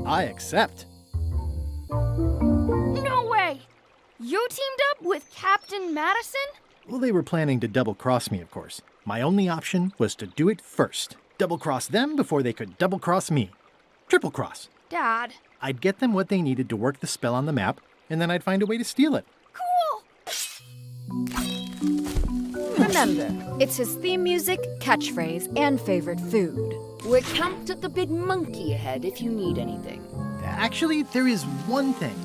I accept. No way! You teamed up with Captain Madison? Well, they were planning to double-cross me, of course. My only option was to do it first. Double-cross them before they could double-cross me. Triple-cross. Dad. I'd get them what they needed to work the spell on the map, and then I'd find a way to steal it. Cool! Remember, it's his theme music, catchphrase, and favorite food. We're camped at the Big Monkey ahead if you need anything. Actually, there is one thing.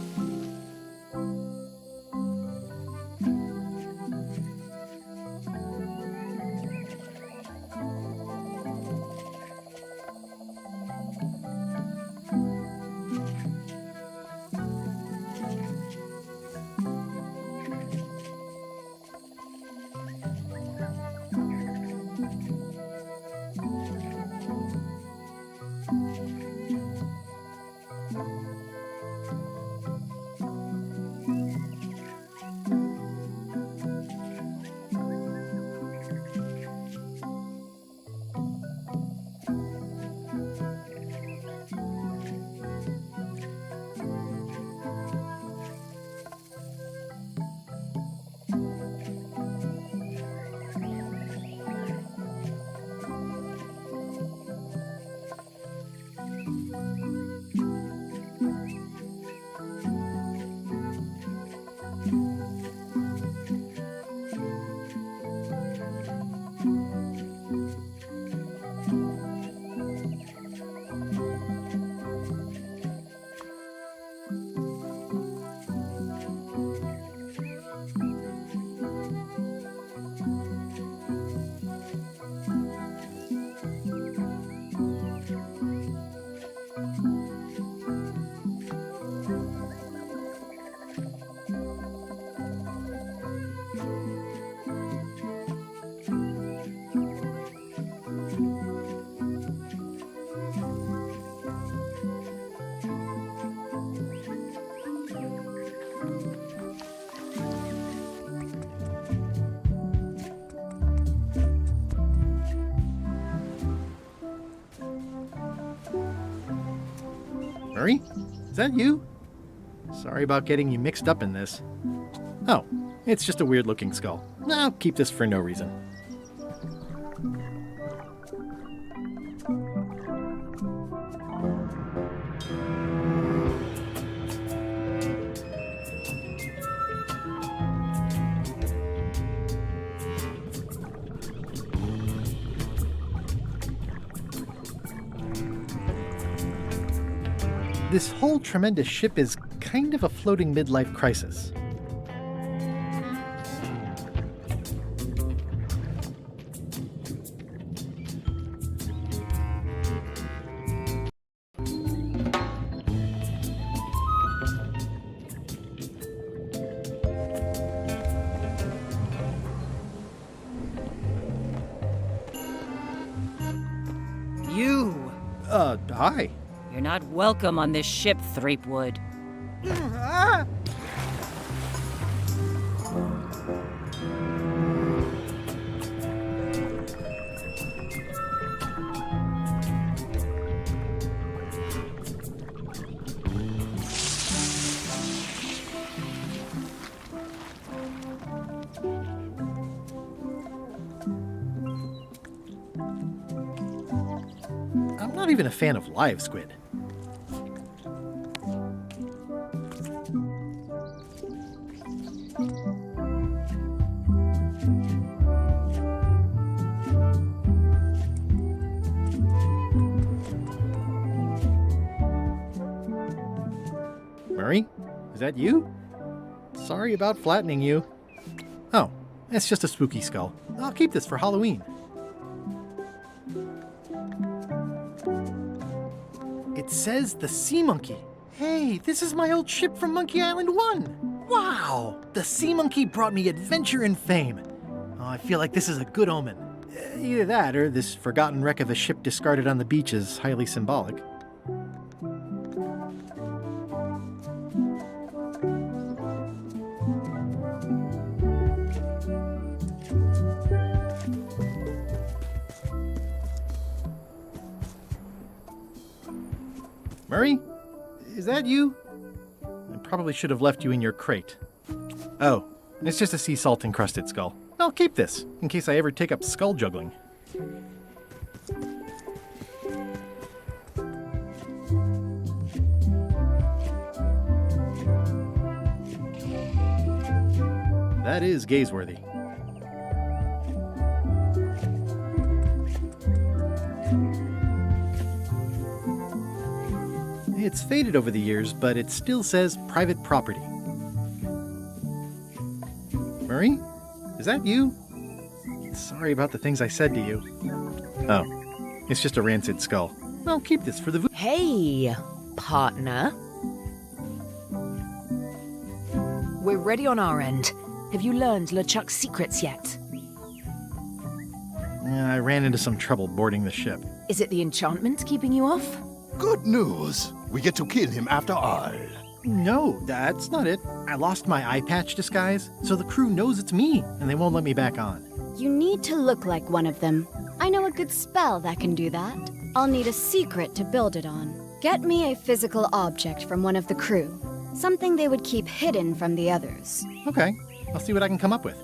Murray? Is that you? Sorry about getting you mixed up in this. Oh, it's just a weird-looking skull. I'll keep this for no reason. This whole tremendous ship is kind of a floating midlife crisis. You! Hi. You're not welcome on this ship, Threepwood. I'm not even a fan of live squid. Murray? Is that you? Sorry about flattening you. Oh, it's just a spooky skull. I'll keep this for Halloween. It says the Sea Monkey. Hey, this is my old ship from Monkey Island 1. Wow! The Sea Monkey brought me adventure and fame. Oh, I feel like this is a good omen. Either that, or this forgotten wreck of a ship discarded on the beach is highly symbolic. Murray? Is that you? I probably should have left you in your crate. Oh, it's just a sea salt encrusted skull. I'll keep this, in case I ever take up skull juggling. That is gazeworthy. It's faded over the years, but it still says private property. Murray? Is that you? Sorry about the things I said to you. Oh, it's just a rancid skull. I'll keep this for the... Hey, partner. We're ready on our end. Have you learned LeChuck's secrets yet? I ran into some trouble boarding the ship. Is it the enchantment keeping you off? Good news. We get to kill him after all. No, that's not it. I lost my eye patch disguise, so the crew knows it's me, and they won't let me back on. You need to look like one of them. I know a good spell that can do that. I'll need a secret to build it on. Get me a physical object from one of the crew. Something they would keep hidden from the others. Okay, I'll see what I can come up with.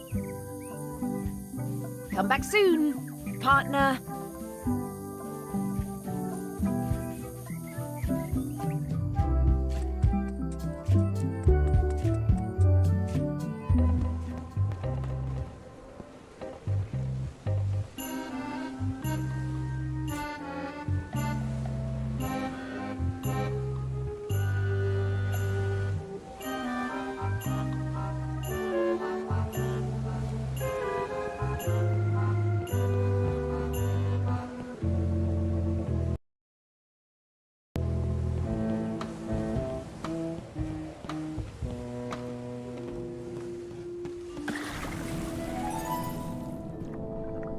Come back soon, partner.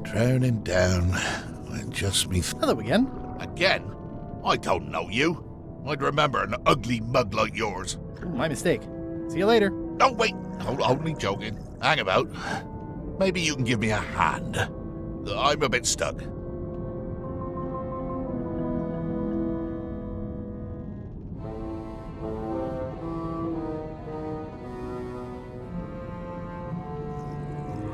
Drowning down when just me... Hello again. Again? I don't know you. I'd remember an ugly mug like yours. My mistake. See you later. No, wait. Only joking. Hang about. Maybe you can give me a hand. I'm a bit stuck.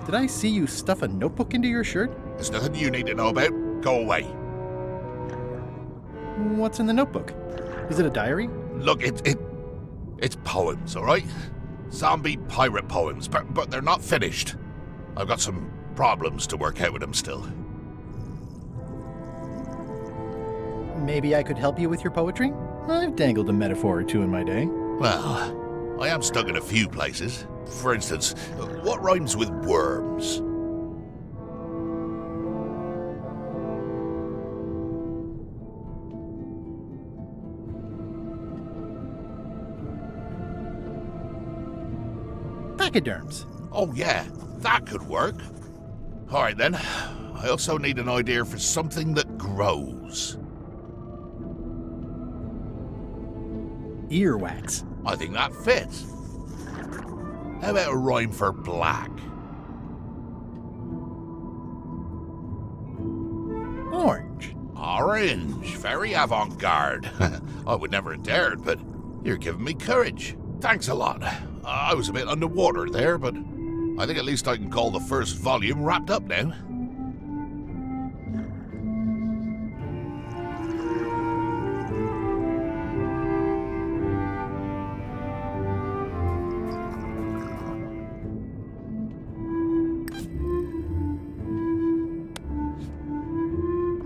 Did I see you stuff a notebook into your shirt? There's nothing you need to know about. Go away. What's in the notebook? Is it a diary? Look, it's poems, all right? Zombie pirate poems, but they're not finished. I've got some problems to work out with them still. Maybe I could help you with your poetry? I've dangled a metaphor or two in my day. Well, I am stuck in a few places. For instance, what rhymes with worms? Pachyderms. Oh yeah, that could work. All right then. I also need an idea for something that grows. Earwax. I think that fits. How about a rhyme for black? Orange. Orange. Very avant-garde. I would never have dared, but you're giving me courage. Thanks a lot. I was a bit underwater there, but I think at least I can call the first volume wrapped up now.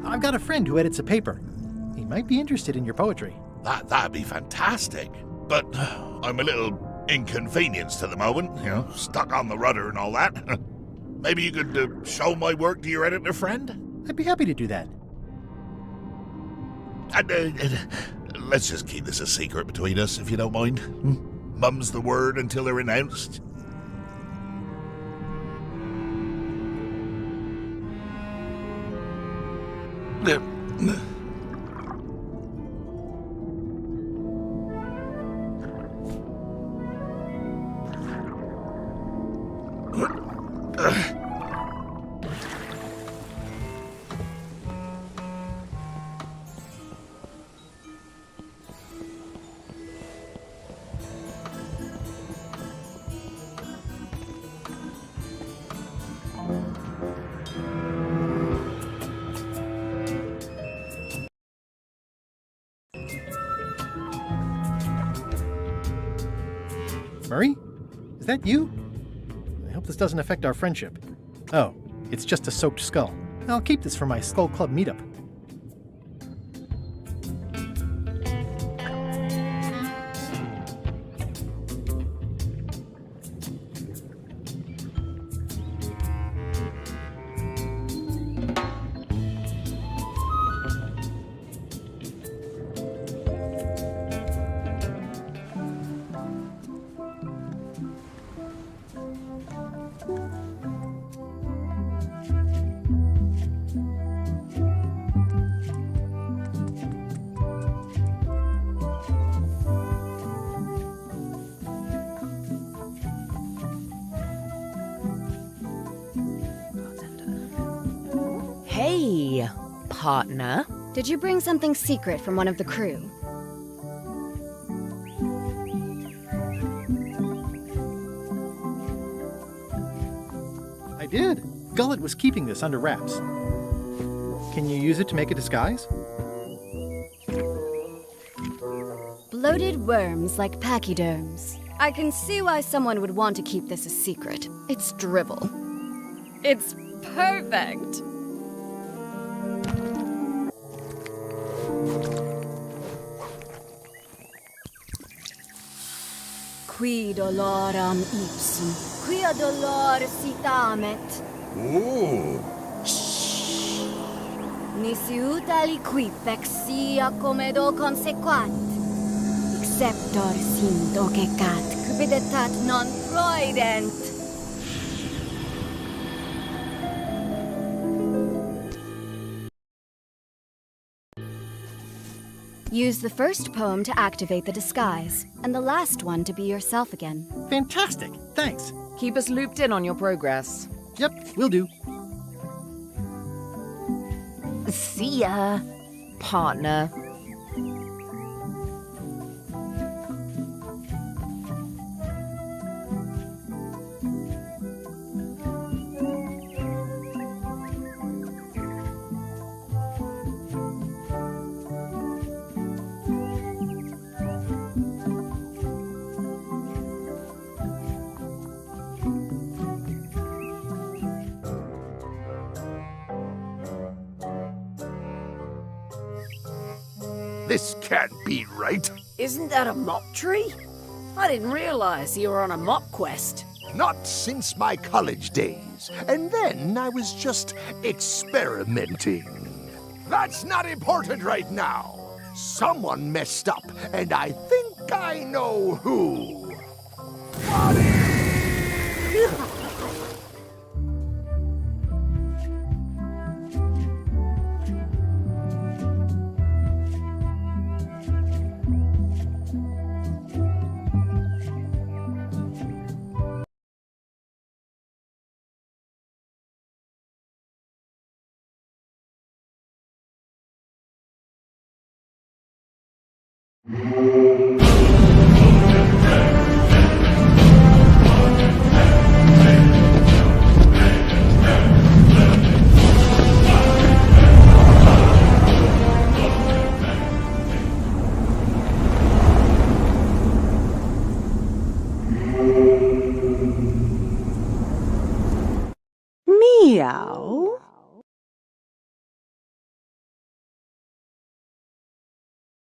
I've got a friend who edits a paper. He might be interested in your poetry. That'd be fantastic. But I'm a little inconvenienced at the moment, you know, stuck on the rudder and all that. Maybe you could show my work to your editor friend? I'd be happy to do that. Let's just keep this a secret between us, if you don't mind. Mum's the word until they're announced. Murray? Is that you? I hope this doesn't affect our friendship. Oh, it's just a soaked skull. I'll keep this for my Skull Club meetup. Hey, partner. Did you bring something secret from one of the crew? I did. Gullet was keeping this under wraps. Can you use it to make a disguise? Bloated worms like pachyderms. I can see why someone would want to keep this a secret. It's dribble. It's perfect! Qui doloram ipsum, quia dolor sitamet. Ooh. Nisi utali quip sia comedo consequat. Exceptor sin docecat, cupidetat non proident. Use the first poem to activate the disguise, and the last one to be yourself again. Fantastic! Thanks. Keep us looped in on your progress. Yep, will do. See ya, partner. This can't be right. Isn't that a mop tree? I didn't realize you were on a mop quest. Not since my college days. And then I was just experimenting. That's not important right now. Someone messed up, and I think I know who. Meow.